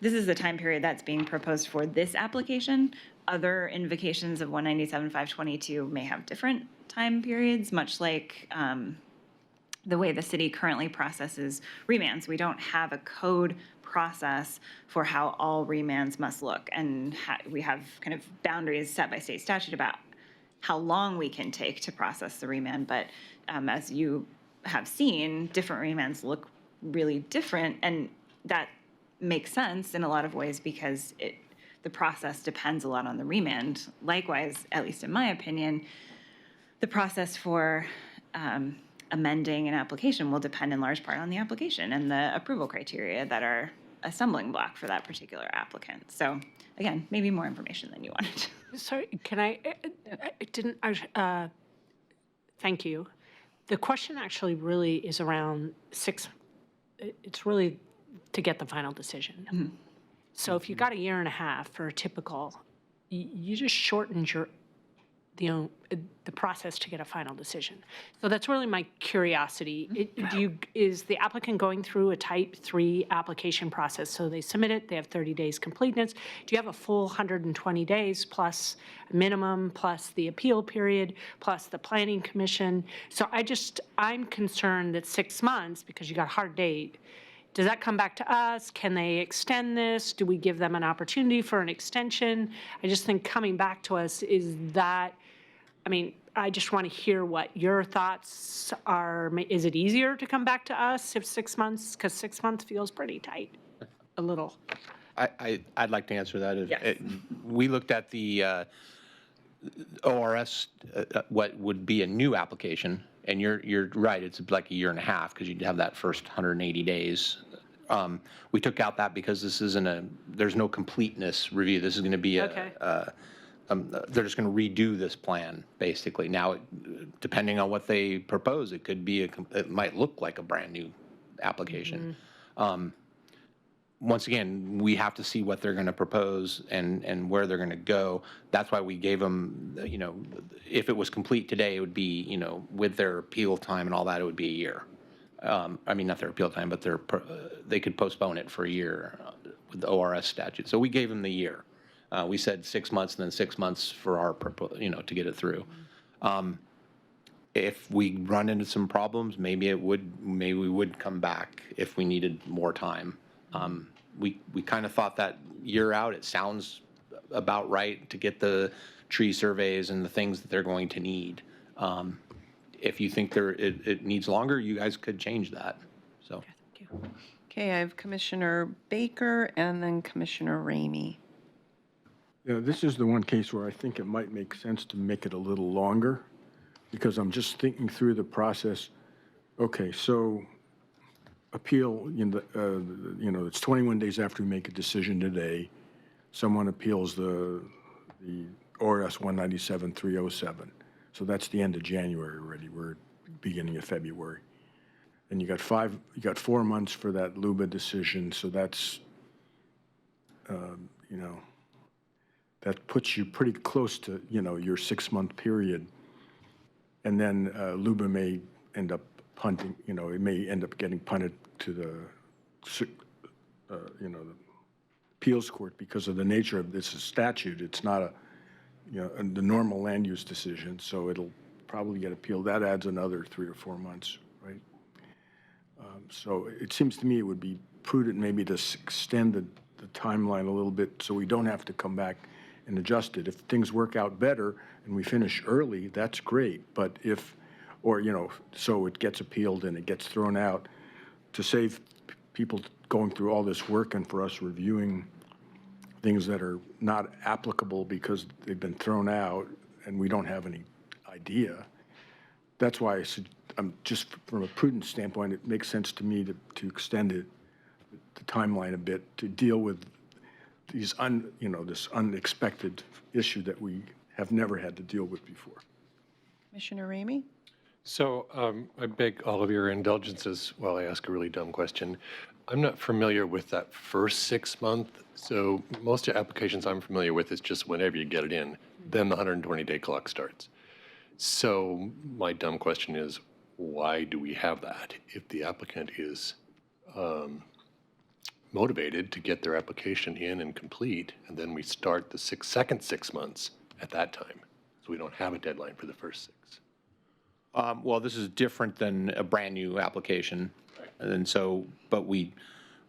the time period that's being proposed for this application. Other invocations of 197-522 may have different time periods, much like the way the city currently processes remands. We don't have a code process for how all remands must look, and we have kind of boundaries set by state statute about how long we can take to process the remand. But as you have seen, different remands look really different, and that makes sense in a lot of ways because the process depends a lot on the remand. Likewise, at least in my opinion, the process for amending an application will depend in large part on the application and the approval criteria that are a stumbling block for that particular applicant. So again, maybe more information than you wanted. Sorry, can I thank you. The question actually really is around it's really to get the final decision. Mm-hmm. So if you got a year and a half for a typical, you just shortened the process to get a final decision. So that's really my curiosity. Is the applicant going through a type 3 application process? So they submit it, they have 30 days completeness. Do you have a full 120 days plus a minimum, plus the appeal period, plus the planning commission? So I'm concerned that 6 months, because you got a hard date, does that come back to us? Can they extend this? Do we give them an opportunity for an extension? I just think coming back to us I just want to hear what your thoughts are. Is it easier to come back to us if 6 months, because 6 months feels pretty tight, a little. I'd like to answer that. Yes. We looked at the ORS, what would be a new application, and you're right, it's like a year and a half, because you'd have that first 180 days. We took out that because this there's no completeness review. This is going to be Okay. they're just going to redo this plan, basically. Now, depending on what they propose, it might look like a brand-new application. Once again, we have to see what they're going to propose and where they're going to go. That's why we gave them, if it was complete today, it would be, with their appeal time and all that, it would be a year. Not their appeal time, but they could postpone it for a year with the ORS statute. So we gave them the year. We said 6 months and then 6 months for our, to get it through. If we run into some problems, maybe we would come back if we needed more time. We kind of thought that year out, it sounds about right to get the tree surveys and the things that they're going to need. If you think it needs longer, you guys could change that, so. Thank you. Okay, I have Commissioner Baker and then Commissioner Ramey. Yeah, this is the one case where I think it might make sense to make it a little longer, because I'm just thinking through the process. Okay, so appeal, it's 21 days after we make a decision today. Someone appeals the ORS 197-307. So that's the end of January already. We're beginning of February. And you got 4 months for that LUBA decision. So that's, that puts you pretty close to, your 6 month period. And then LUBA may end up punting, it may end up getting punted to the appeals court because of the nature of this statute. It's not the normal land use decision, so it'll probably get appealed. That adds another 3 or 4 months, right? So it seems to me it would be prudent maybe to extend the timeline a little bit so we don't have to come back and adjust it. If things work out better and we finish early, that's great. But so it gets appealed and it gets thrown out, to save people going through all this work and for us reviewing things that are not applicable because they've been thrown out and we don't have any idea. That's why I'm just from a prudent standpoint, it makes sense to me to extend the timeline a bit to deal with these this unexpected issue that we have never had to deal with before. Commissioner Ramey? So I beg all of your indulgences while I ask a really dumb question. I'm not familiar with that first 6 month. So most of the applications I'm familiar with is just whenever you get it in, then the 120-day clock starts. So my dumb question is, why do we have that if the applicant is motivated to get their application in and complete, and then we start the second 6 months at that time? So we don't have a deadline for the first 6. Well, this is different than a brand-new application. And so, but we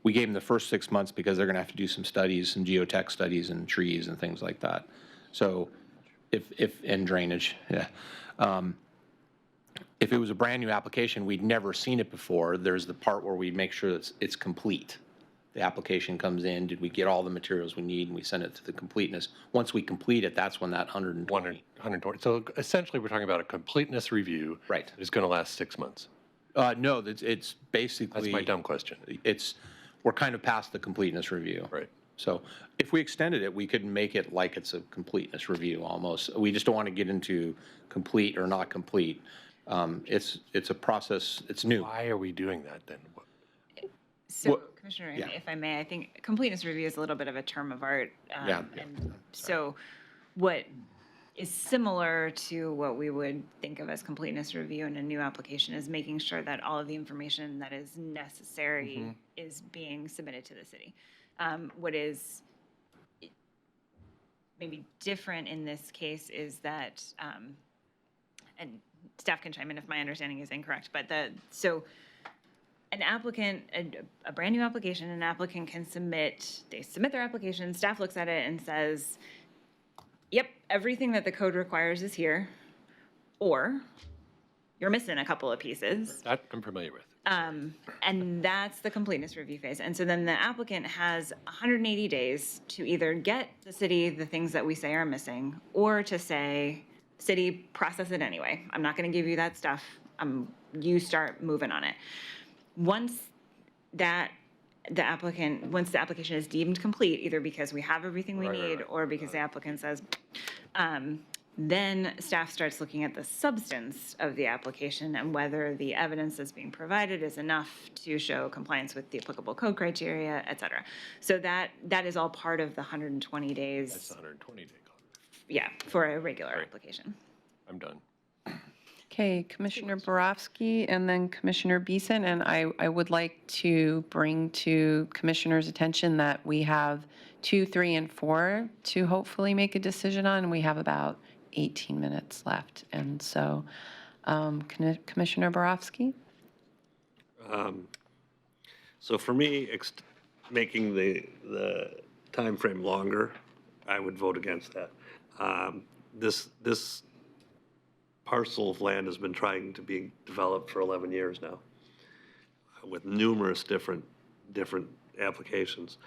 gave them the first 6 months because they're going to have to do some studies, some geotech studies and trees and things like that. So and drainage, yeah. If it was a brand-new application, we'd never seen it before, there's the part where we make sure that it's complete. The application comes in, did we get all the materials we need, and we send it to the completeness. Once we complete it, that's when that 120. 120. So essentially, we're talking about a completeness review. Right. It's going to last 6 months. No, it's basically. That's my dumb question. We're kind of past the completeness review. Right. So if we extended it, we could make it like it's a completeness review almost. We just don't want to get into complete or not complete. It's a process, it's new. Why are we doing that then? So, Commissioner, if I may, I think completeness review is a little bit of a term of art. Yeah. And so what is similar to what we would think of as completeness review in a new application, is making sure that all of the information that is necessary is being submitted to the city. What is maybe different in this case is that, and staff can chime in if my understanding is incorrect, but so an applicant, a brand new application, an applicant can submit their application, staff looks at it and says, yep, everything that the code requires is here, or you're missing a couple of pieces. That I'm familiar with. And that's the completeness review phase. And so then the applicant has 180 days to either get the city the things that we say are missing, or to say, city, process it anyway. I'm not going to give you that stuff. You start moving on it. Once the application is deemed complete, either because we have everything we need or because the applicant says, then staff starts looking at the substance of the application and whether the evidence that's being provided is enough to show compliance with the applicable code criteria, et cetera. So that is all part of the 120 days. That's 120 day clock. Yeah, for a regular application. I'm done. Okay, Commissioner Borowski and then Commissioner Beeson, and I would like to bring to Commissioner's attention that we have 2, 3, and 4 to hopefully make a decision on, and we have about 18 minutes left. And so, Commissioner Borowski? So for me, making the time frame longer, I would vote against that. This parcel of land has been trying to be developed for 11 years now, with numerous different applications,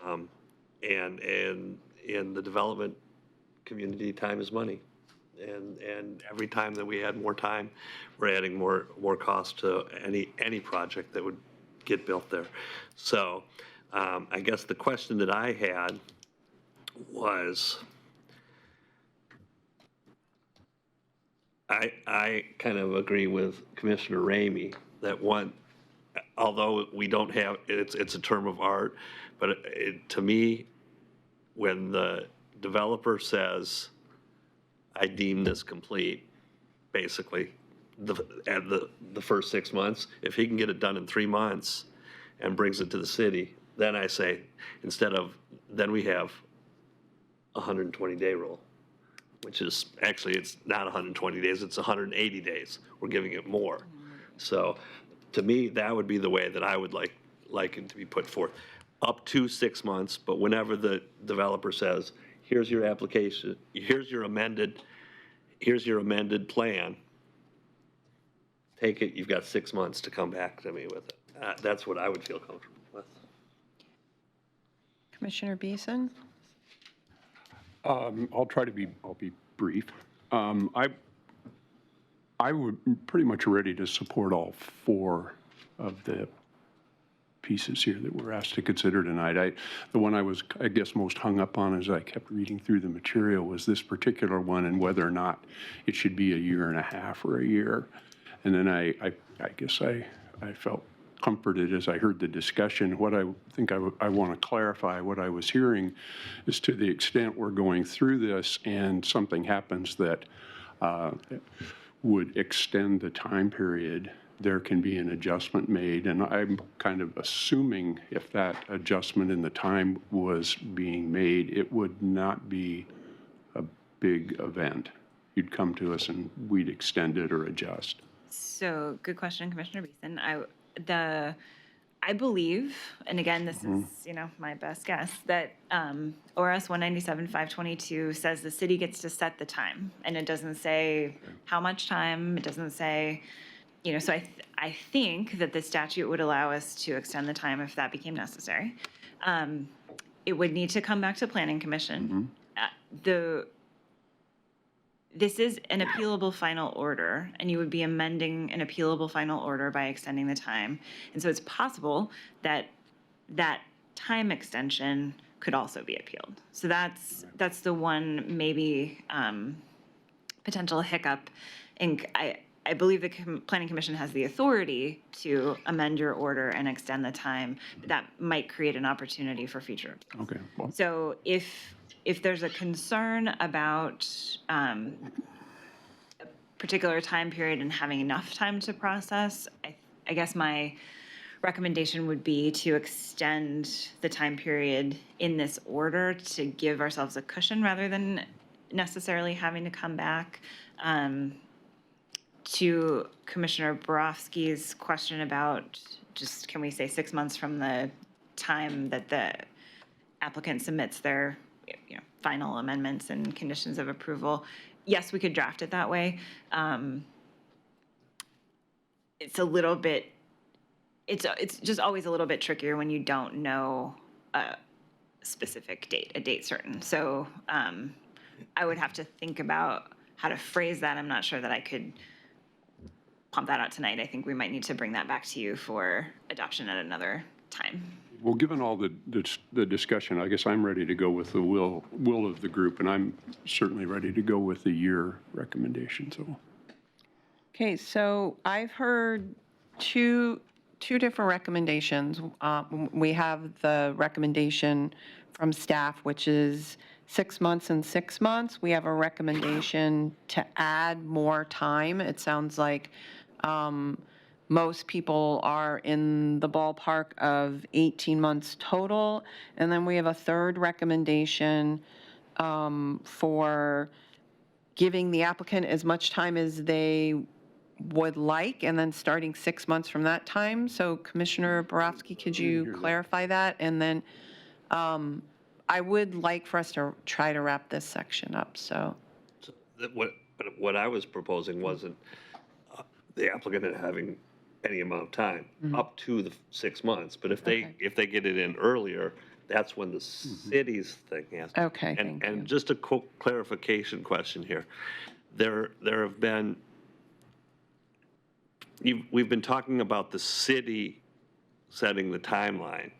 and in the development community, time is money, and every time that we add more time, we're adding more cost to any project that would get built there. So I guess the question that I had was, I kind of agree with Commissioner Ramey that although we don't have, it's a term of art, but to me, when the developer says, I deem this complete, basically, at the first 6 months, if he can get it done in 3 months and brings it to the city, then I say, then we have a 120-day rule, which is, actually, it's not 120 days, it's 180 days. We're giving it more. So to me, that would be the way that I would like it to be put forth. Up to 6 months, but whenever the developer says, here's your application, here's your amended plan, take it, you've got 6 months to come back to me with it. That's what I would feel comfortable with. Commissioner Beeson? I'll be brief. I would pretty much ready to support all 4 of the pieces here that we're asked to consider tonight. The one I was, I guess, most hung up on as I kept reading through the material was this particular one and whether or not it should be a year and a half or a year. And then I guess I felt comforted as I heard the discussion. What I think I want to clarify, what I was hearing is, to the extent we're going through this and something happens that would extend the time period, there can be an adjustment made. And I'm kind of assuming if that adjustment in the time was being made, it would not be a big event. You'd come to us and we'd extend it or adjust. So, good question, Commissioner Beeson. I believe, and again, this is, my best guess, that ORS 197-522 says the city gets to set the time, and it doesn't say how much time, it doesn't say, so I think that the statute would allow us to extend the time if that became necessary. It would need to come back to Planning Commission. This is an appealable final order, and you would be amending an appealable final order by extending the time. And so it's possible that that time extension could also be appealed. So that's the one maybe potential hiccup. And I believe the Planning Commission has the authority to amend your order and extend the time. That might create an opportunity for future appeals. Okay. Well, So if If there's a concern about a particular time period and having enough time to process, I guess my recommendation would be to extend the time period in this order to give ourselves a cushion rather than necessarily having to come back. To Commissioner Borofsky's question about just, can we say 6 months from the time that the applicant submits their, final amendments and conditions of approval? Yes, we could draft it that way. It's a little bit, it's just always a little bit trickier when you don't know a specific date, a date certain. So I would have to think about how to phrase that. I'm not sure that I could pump that out tonight. I think we might need to bring that back to you for adoption at another time. Well, given all the discussion, I guess I'm ready to go with the will of the group, and I'm certainly ready to go with the year recommendation, so. Okay, so I've heard two different recommendations. We have the recommendation from staff, which is 6 months and 6 months. We have a recommendation to add more time. It sounds like most people are in the ballpark of 18 months total. And then we have a third recommendation for giving the applicant as much time as they would like, and then starting 6 months from that time. So Commissioner Borofsky, could you clarify that? And then I would like for us to try to wrap this section up, so. What I was proposing wasn't the applicant having any amount of time, up to the 6 months. But if they get it in earlier, that's when the city's thing has. Okay, thank you. And just a quick clarification question here. There have been, we've been talking about the city setting the timeline.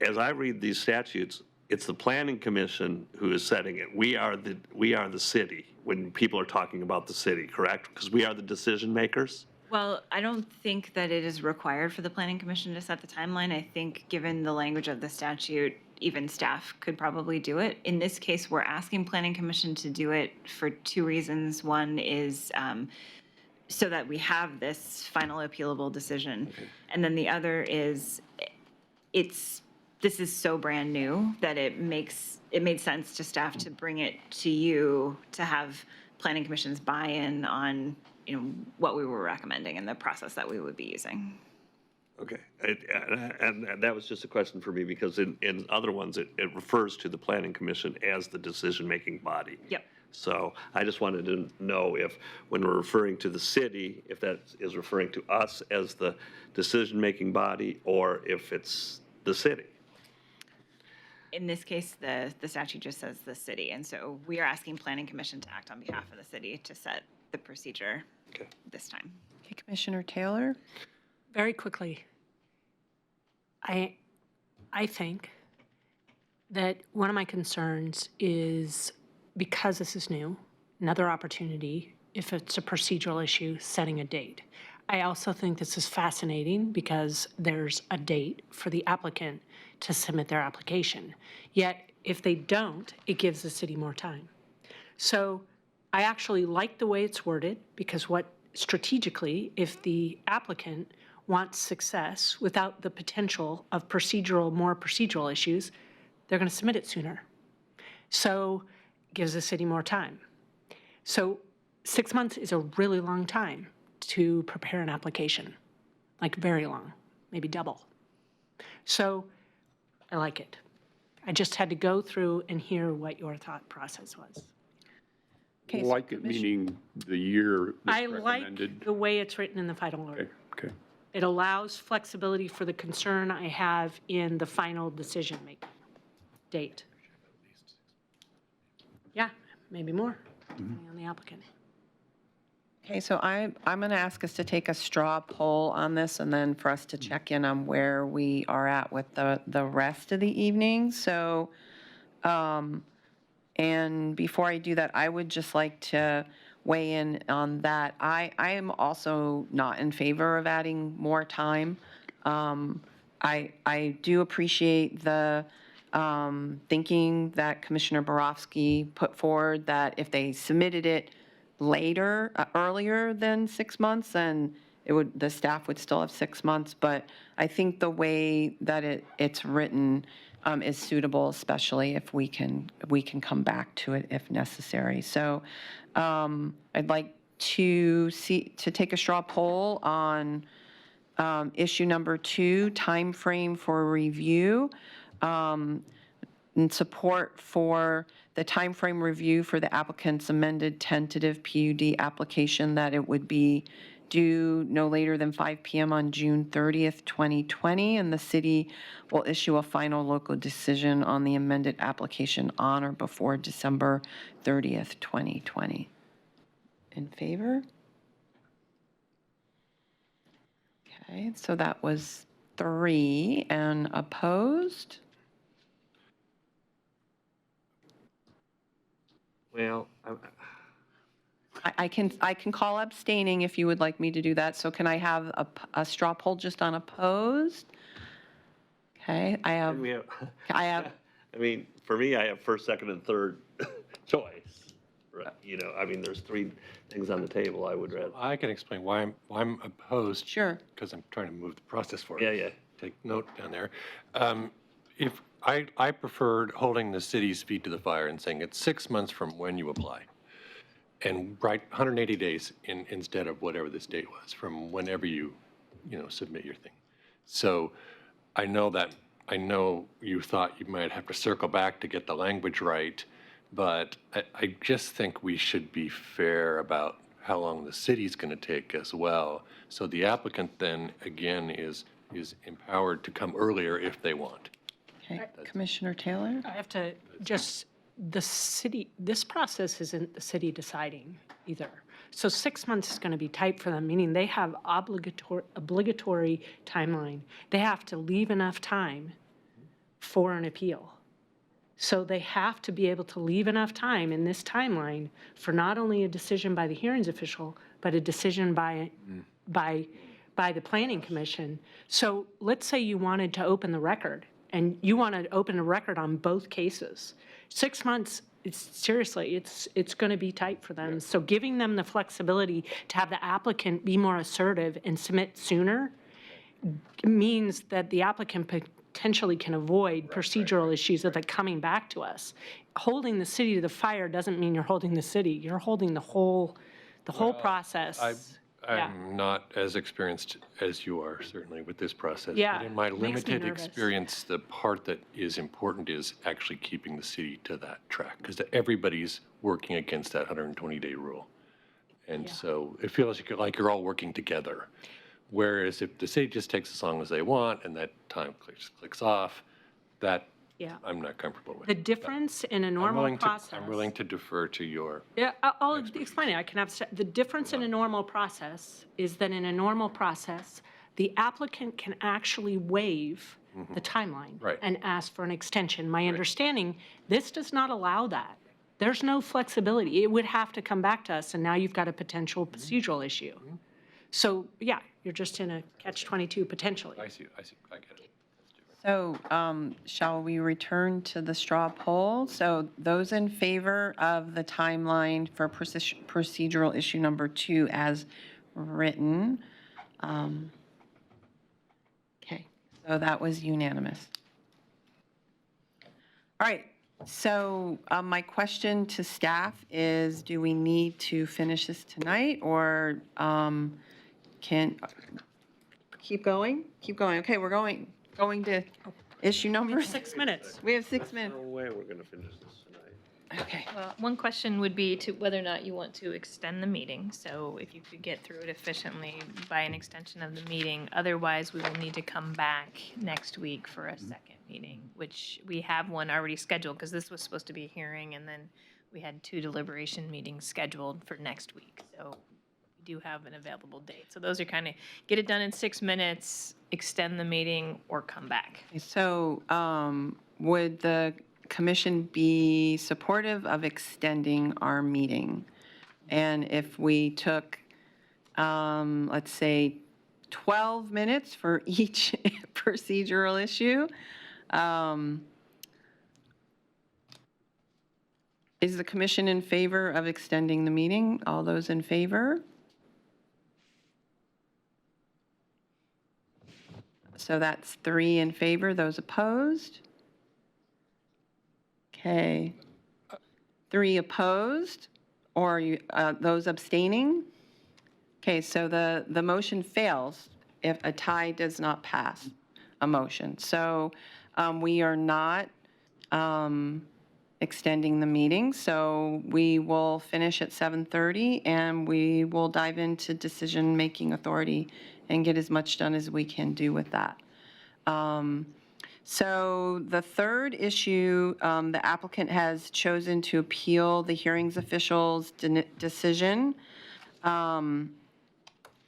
As I read these statutes, it's the planning commission who is setting it. We are the city when people are talking about the city, correct? Because we are the decision makers? Well, I don't think that it is required for the planning commission to set the timeline. I think given the language of the statute, even staff could probably do it. In this case, we're asking planning commission to do it for two reasons. One is so that we have this final appealable decision. Okay. And then the other is this is so brand new that it made sense to staff to bring it to you to have planning commission's buy-in on what we were recommending and the process that we would be using. Okay, and that was just a question for me because in other ones it refers to the planning commission as the decision-making body. Yep. So I just wanted to know if, when we're referring to the city, if that is referring to us as the decision-making body or if it's the city. In this case, the statute just says the city, and so we are asking planning commission to act on behalf of the city to set the procedure this time. Okay, Commissioner Taylor? Very quickly, I think that one of my concerns is, because this is new, another opportunity, if it's a procedural issue, setting a date. I also think this is fascinating because there's a date for the applicant to submit their application. Yet, if they don't, it gives the city more time. So I actually like the way it's worded because strategically, if the applicant wants success without the potential of more procedural issues, they're going to submit it sooner. So it gives the city more time. So 6 months is a really long time to prepare an application, like very long, maybe double. So I like it. I just had to go through and hear what your thought process was. Okay, so Like it meaning the year that's I recommended? like the way it's written in the final order. Okay. It allows flexibility for the concern I have in the final decision-making date. Yeah, maybe more, depending on the applicant. Okay, so I'm going to ask us to take a straw poll on this and then for us to check in on where we are at with the rest of the evening. So, and before I do that, I would just like to weigh in on that. I am also not in favor of adding more time. I do appreciate the thinking that Commissioner Borofsky put forward that if they submitted it later, earlier than 6 months, then the staff would still have 6 months. But I think the way that it's written is suitable, especially if we can come back to it if necessary. So I'd like to take a straw poll on issue number 2, timeframe for review, and support for the timeframe review for the applicant's amended tentative PUD application, that it would be due no later than 5 p.m. on June 30th, 2020, and the city will issue a final local decision on the amended application on or before December 30th, 2020. In favor? Okay, so that was 3, and opposed? Well, I can call abstaining if you would like me to do that. So can I have a straw poll just on opposed? Okay, I have, I mean, for me, I have first, second, and third choice. Right, I mean, there's 3 things on the table. I would rather. I can explain why I'm opposed. Sure. Because I'm trying to move the process forward. Yeah. Take note down there. If I preferred holding the city's feet to the fire and saying it's 6 months from when you apply, and write 180 days instead of whatever this date was from whenever you submit your thing. So I know you thought you might have to circle back to get the language right, but I just think we should be fair about how long the city's going to take as well. So the applicant then, again, is empowered to come earlier if they want. okay, Commissioner Taylor? I have to just, the city, this process isn't the city deciding either. So 6 months is going to be tight for them, meaning they have obligatory timeline. They have to leave enough time for an appeal. So they have to be able to leave enough time in this timeline for not only a decision by the hearings official, but a decision by the Planning Commission. So let's say you wanted to open the record, and you want to open a record on both cases. 6 months, seriously, it's going to be tight for them. So giving them the flexibility to have the applicant be more assertive and submit sooner means that the applicant potentially can avoid procedural issues of it coming back to us. Holding the city to the fire doesn't mean you're holding the city. You're holding the whole process. I'm not as experienced as you are, certainly, with this process. Yeah, But in my it makes me limited nervous. experience, the part that is important is actually keeping the city to that track, because everybody's working against that 120-day rule. And so it feels like you're all working together. Whereas if the city just takes as long as they want and that time clicks off, that I'm not comfortable with. The difference in a normal process. I'm willing to defer to your. Yeah, I'll explain it. I can have, the difference in a normal process is that in a normal process, the applicant can actually waive the timeline and ask for an extension. My understanding, this does not allow that. There's no flexibility. It would have to come back to us, and now you've got a potential procedural issue. So, yeah, you're just in a catch-22 potentially. I see, I get it. So shall we return to the straw poll? So those in favor of the timeline for procedural issue number 2 as written? Okay, so that was unanimous. All right, so my question to staff is, do we need to finish this tonight, or can, keep going? Keep going. Okay, we're going to issue number 6 minutes. We have 6 minutes. No way we're going to finish this tonight. Okay. Well, one question would be to whether or not you want to extend the meeting. So if you could get through it efficiently by an extension of the meeting. Otherwise, we will need to come back next week for a second meeting, which we have one already scheduled because this was supposed to be a hearing, and then we had 2 deliberation meetings scheduled for next week. So we do have an available date. So those are kind of get it done in 6 minutes, extend the meeting, or come back. So would the commission be supportive of extending our meeting? And if we took, let's say, 12 minutes for each procedural issue, Is the commission in favor of extending the meeting? All those in favor? So that's 3 in favor, those opposed? Okay. 3 opposed, or those abstaining? Okay, so the motion fails if a tie does not pass a motion. So we are not extending the meeting, so we will finish at 7:30, and we will dive into decision-making authority and get as much done as we can do with that. So the third issue, the applicant has chosen to appeal the hearings official's decision.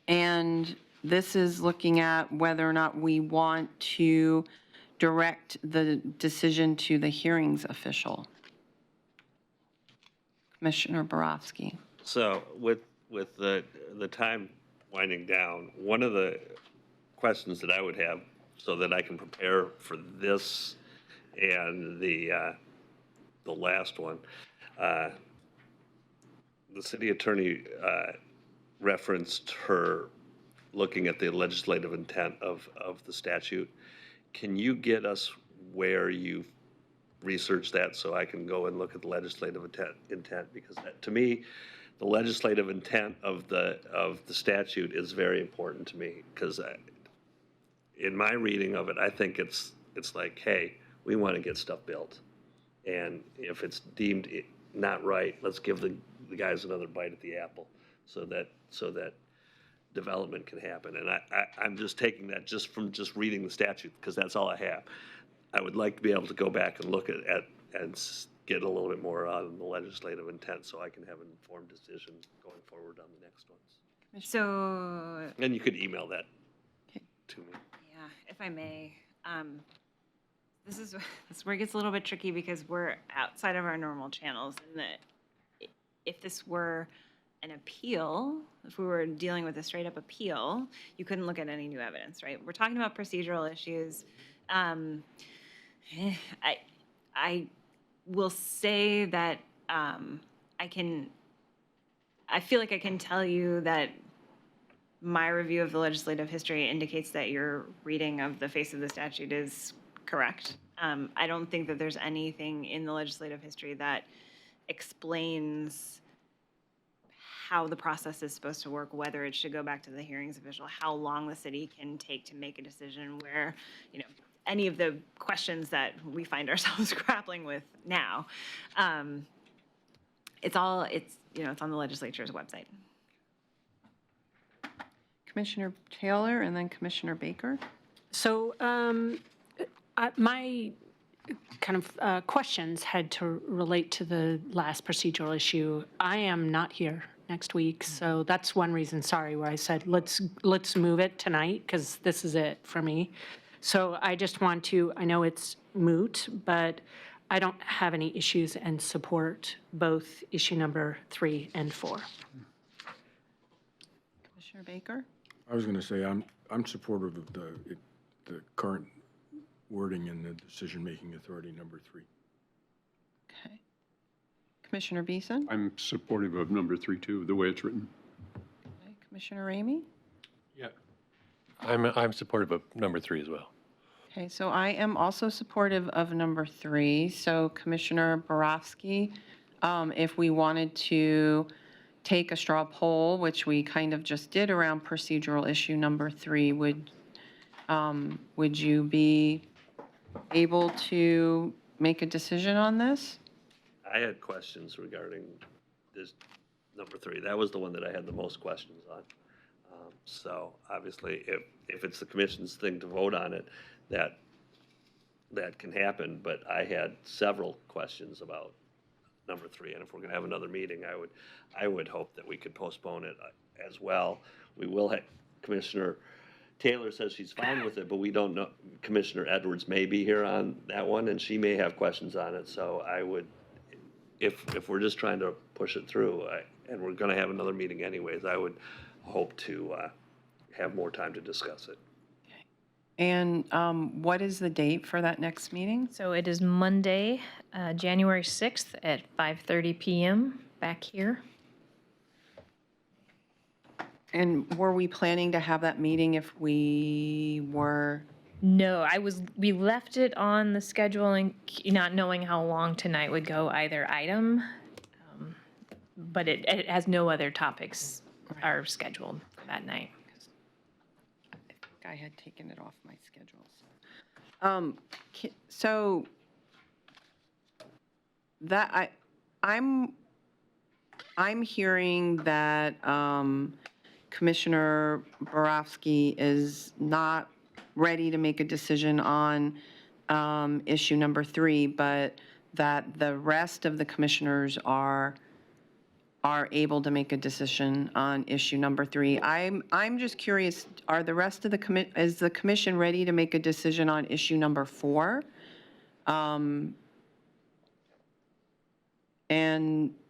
And this is looking at whether or not we want to direct the decision to the hearings official. Commissioner Borowski. So with the time winding down, one of the questions that I would have so that I can prepare for this and the last one, the city attorney referenced her looking at the legislative intent of the statute. Can you get us where you've researched that so I can go and look at the legislative intent? Because that, to me, the legislative intent of the statute is very important to me, because in my reading of it, I think it's like, hey, we want to get stuff built, and if it's deemed not right, let's give the guys another bite at the apple, so that development can happen. And I'm just taking that just from just reading the statute, because that's all I have. I would like to be able to go back and look at and get a little bit more out of the legislative intent, so I can have an informed decision going forward on the next ones. So, And you could email that to me. yeah, if I may, this is where it gets a little bit tricky, because we're outside of our normal channels, and that if this were an appeal, if we were dealing with a straight up appeal, you couldn't look at any new evidence, right? We're talking about procedural issues. I will say that I feel like I can tell you that my review of the legislative history indicates that your reading of the face of the statute is correct. I don't think that there's anything in the legislative history that explains how the process is supposed to work, whether it should go back to the hearings official, how long the city can take to make a decision, where, any of the questions that we find ourselves grappling with now. It's on the legislature's website. Commissioner Taylor and then Commissioner Baker. So my kind of questions had to relate to the last procedural issue. I am not here next week, so that's one reason, sorry, where I said, let's move it tonight, because this is it for me. So I just want to, I know it's moot, but I don't have any issues and support both issue number 3 and 4. Commissioner Baker. I was going to say, I'm supportive of the current wording in the decision-making authority number 3. Okay. Commissioner Beeson. I'm supportive of number 3, too, the way it's written. Okay. Commissioner Ramey. Yeah. I'm supportive of number 3 as well. Okay, so I am also supportive of number 3. So Commissioner Borowski, if we wanted to take a straw poll, which we kind of just did around procedural issue number 3, would you be able to make a decision on this? I had questions regarding this number 3. That was the one that I had the most questions on. So obviously, if it's the commission's thing to vote on it, that can happen. But I had several questions about number 3, and if we're going to have another meeting, I would hope that we could postpone it as well. We will have Commissioner Taylor says she's fine with it, but we don't know. Commissioner Edwards may be here on that one, and she may have questions on it. So I would, if we're just trying to push it through, and we're going to have another meeting anyways, I would hope to have more time to discuss it. And what is the date for that next meeting? So it is Monday, January 6th at 5:30 PM back here. And were we planning to have that meeting if we were? No, we left it on the schedule and not knowing how long tonight would go either item. But it has no other topics are scheduled for that night. I think I had taken it off my schedules. So that I'm hearing that Commissioner Borowski is not ready to make a decision on issue number 3, but that the rest of the commissioners are able to make a decision on issue number 3. I'm just curious, are the rest of the is the commission ready to make a decision on issue number 4? And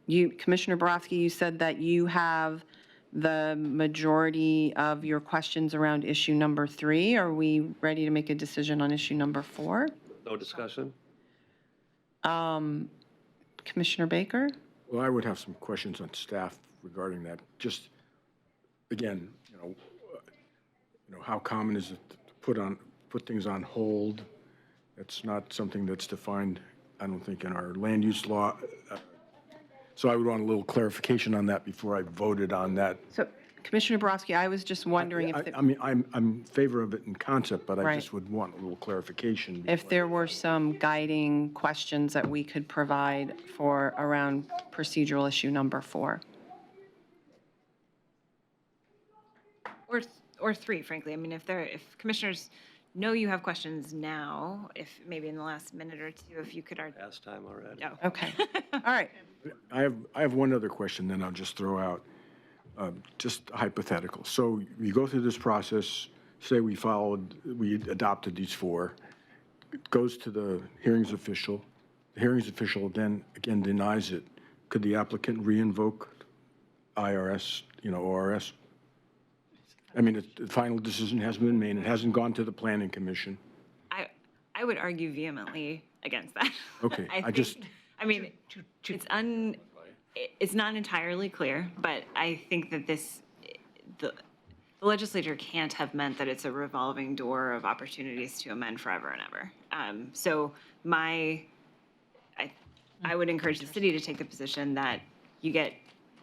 you, Commissioner Borowski, you said that you have the majority of your questions around issue number 3. Are we ready to make a decision on issue number 4? No discussion? Commissioner Baker? Well, I would have some questions on staff regarding that. Just, again, how common is it to put things on hold? It's not something that's defined, I don't think, in our land use law. So I would want a little clarification on that before I voted on that. So, Commissioner Borowski, I was just wondering if, I mean, I'm in favor of it in concept, but I Right. just would want a little clarification. if there were some guiding questions that we could provide for around procedural issue number 4. Or 3, frankly. I mean, if commissioners know you have questions now, if maybe in the last minute or two, if you could. Past time already. Oh. Okay, all right. I have one other question, then I'll just throw out, just hypothetical. So you go through this process, say we adopted these 4, it goes to the hearings official. The hearings official then again denies it. Could the applicant re-invoke IRS, ORS? I mean, the final decision hasn't been made. It hasn't gone to the planning commission. I would argue vehemently against that. Okay, It's not entirely clear, but I think that the legislature can't have meant that it's a revolving door of opportunities to amend forever and ever. So I would encourage the city to take the position that you get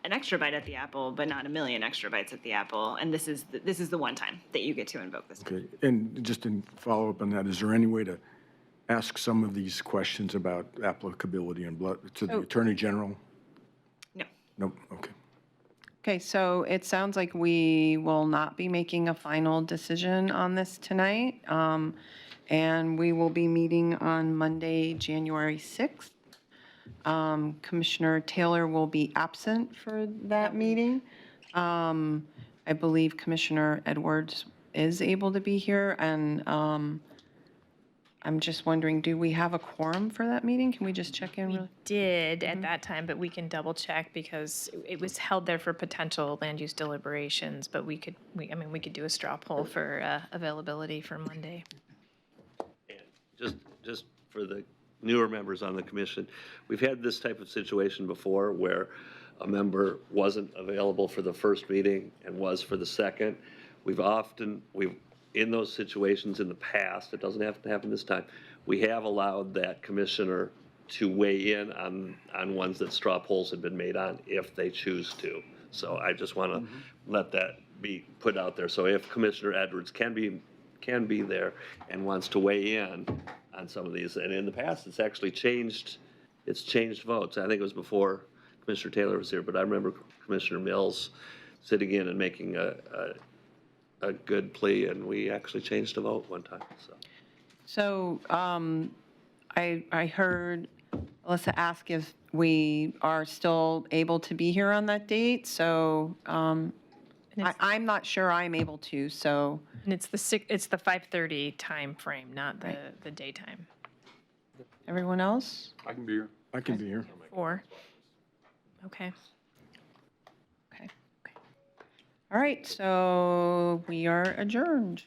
an extra bite at the apple, but not a million extra bites at the apple. And this is the one time that you get to invoke this. Okay, and just in follow-up on that, is there any way to ask some of these questions about applicability and to the Attorney General? No. Nope, okay. Okay, so it sounds like we will not be making a final decision on this tonight. And we will be meeting on Monday, January 6th. Commissioner Taylor will be absent for that meeting. I believe Commissioner Edwards is able to be here, and I'm just wondering, do we have a quorum for that meeting? Can we just check in? We did at that time, but we can double check because it was held there for potential land use deliberations, but we could do a straw poll for availability for Monday. And just for the newer members on the commission, we've had this type of situation before where a member wasn't available for the first meeting and was for the second. We've in those situations in the past, it doesn't have to happen this time, we have allowed that commissioner to weigh in on ones that straw polls have been made on if they choose to. So I just want to let that be put out there. So if Commissioner Edwards can be there and wants to weigh in on some of these, and in the past, it's actually changed votes. I think it was before Commissioner Taylor was here, but I remember Commissioner Mills sitting in and making a good plea, and we actually changed the vote one time, so. So I heard Alyssa ask if we are still able to be here on that date, so I'm not sure I'm able to, so. And it's the 5:30 time frame, not the daytime. Everyone else? I can be here. I can be here. 4. Okay. Okay. All right, so we are adjourned.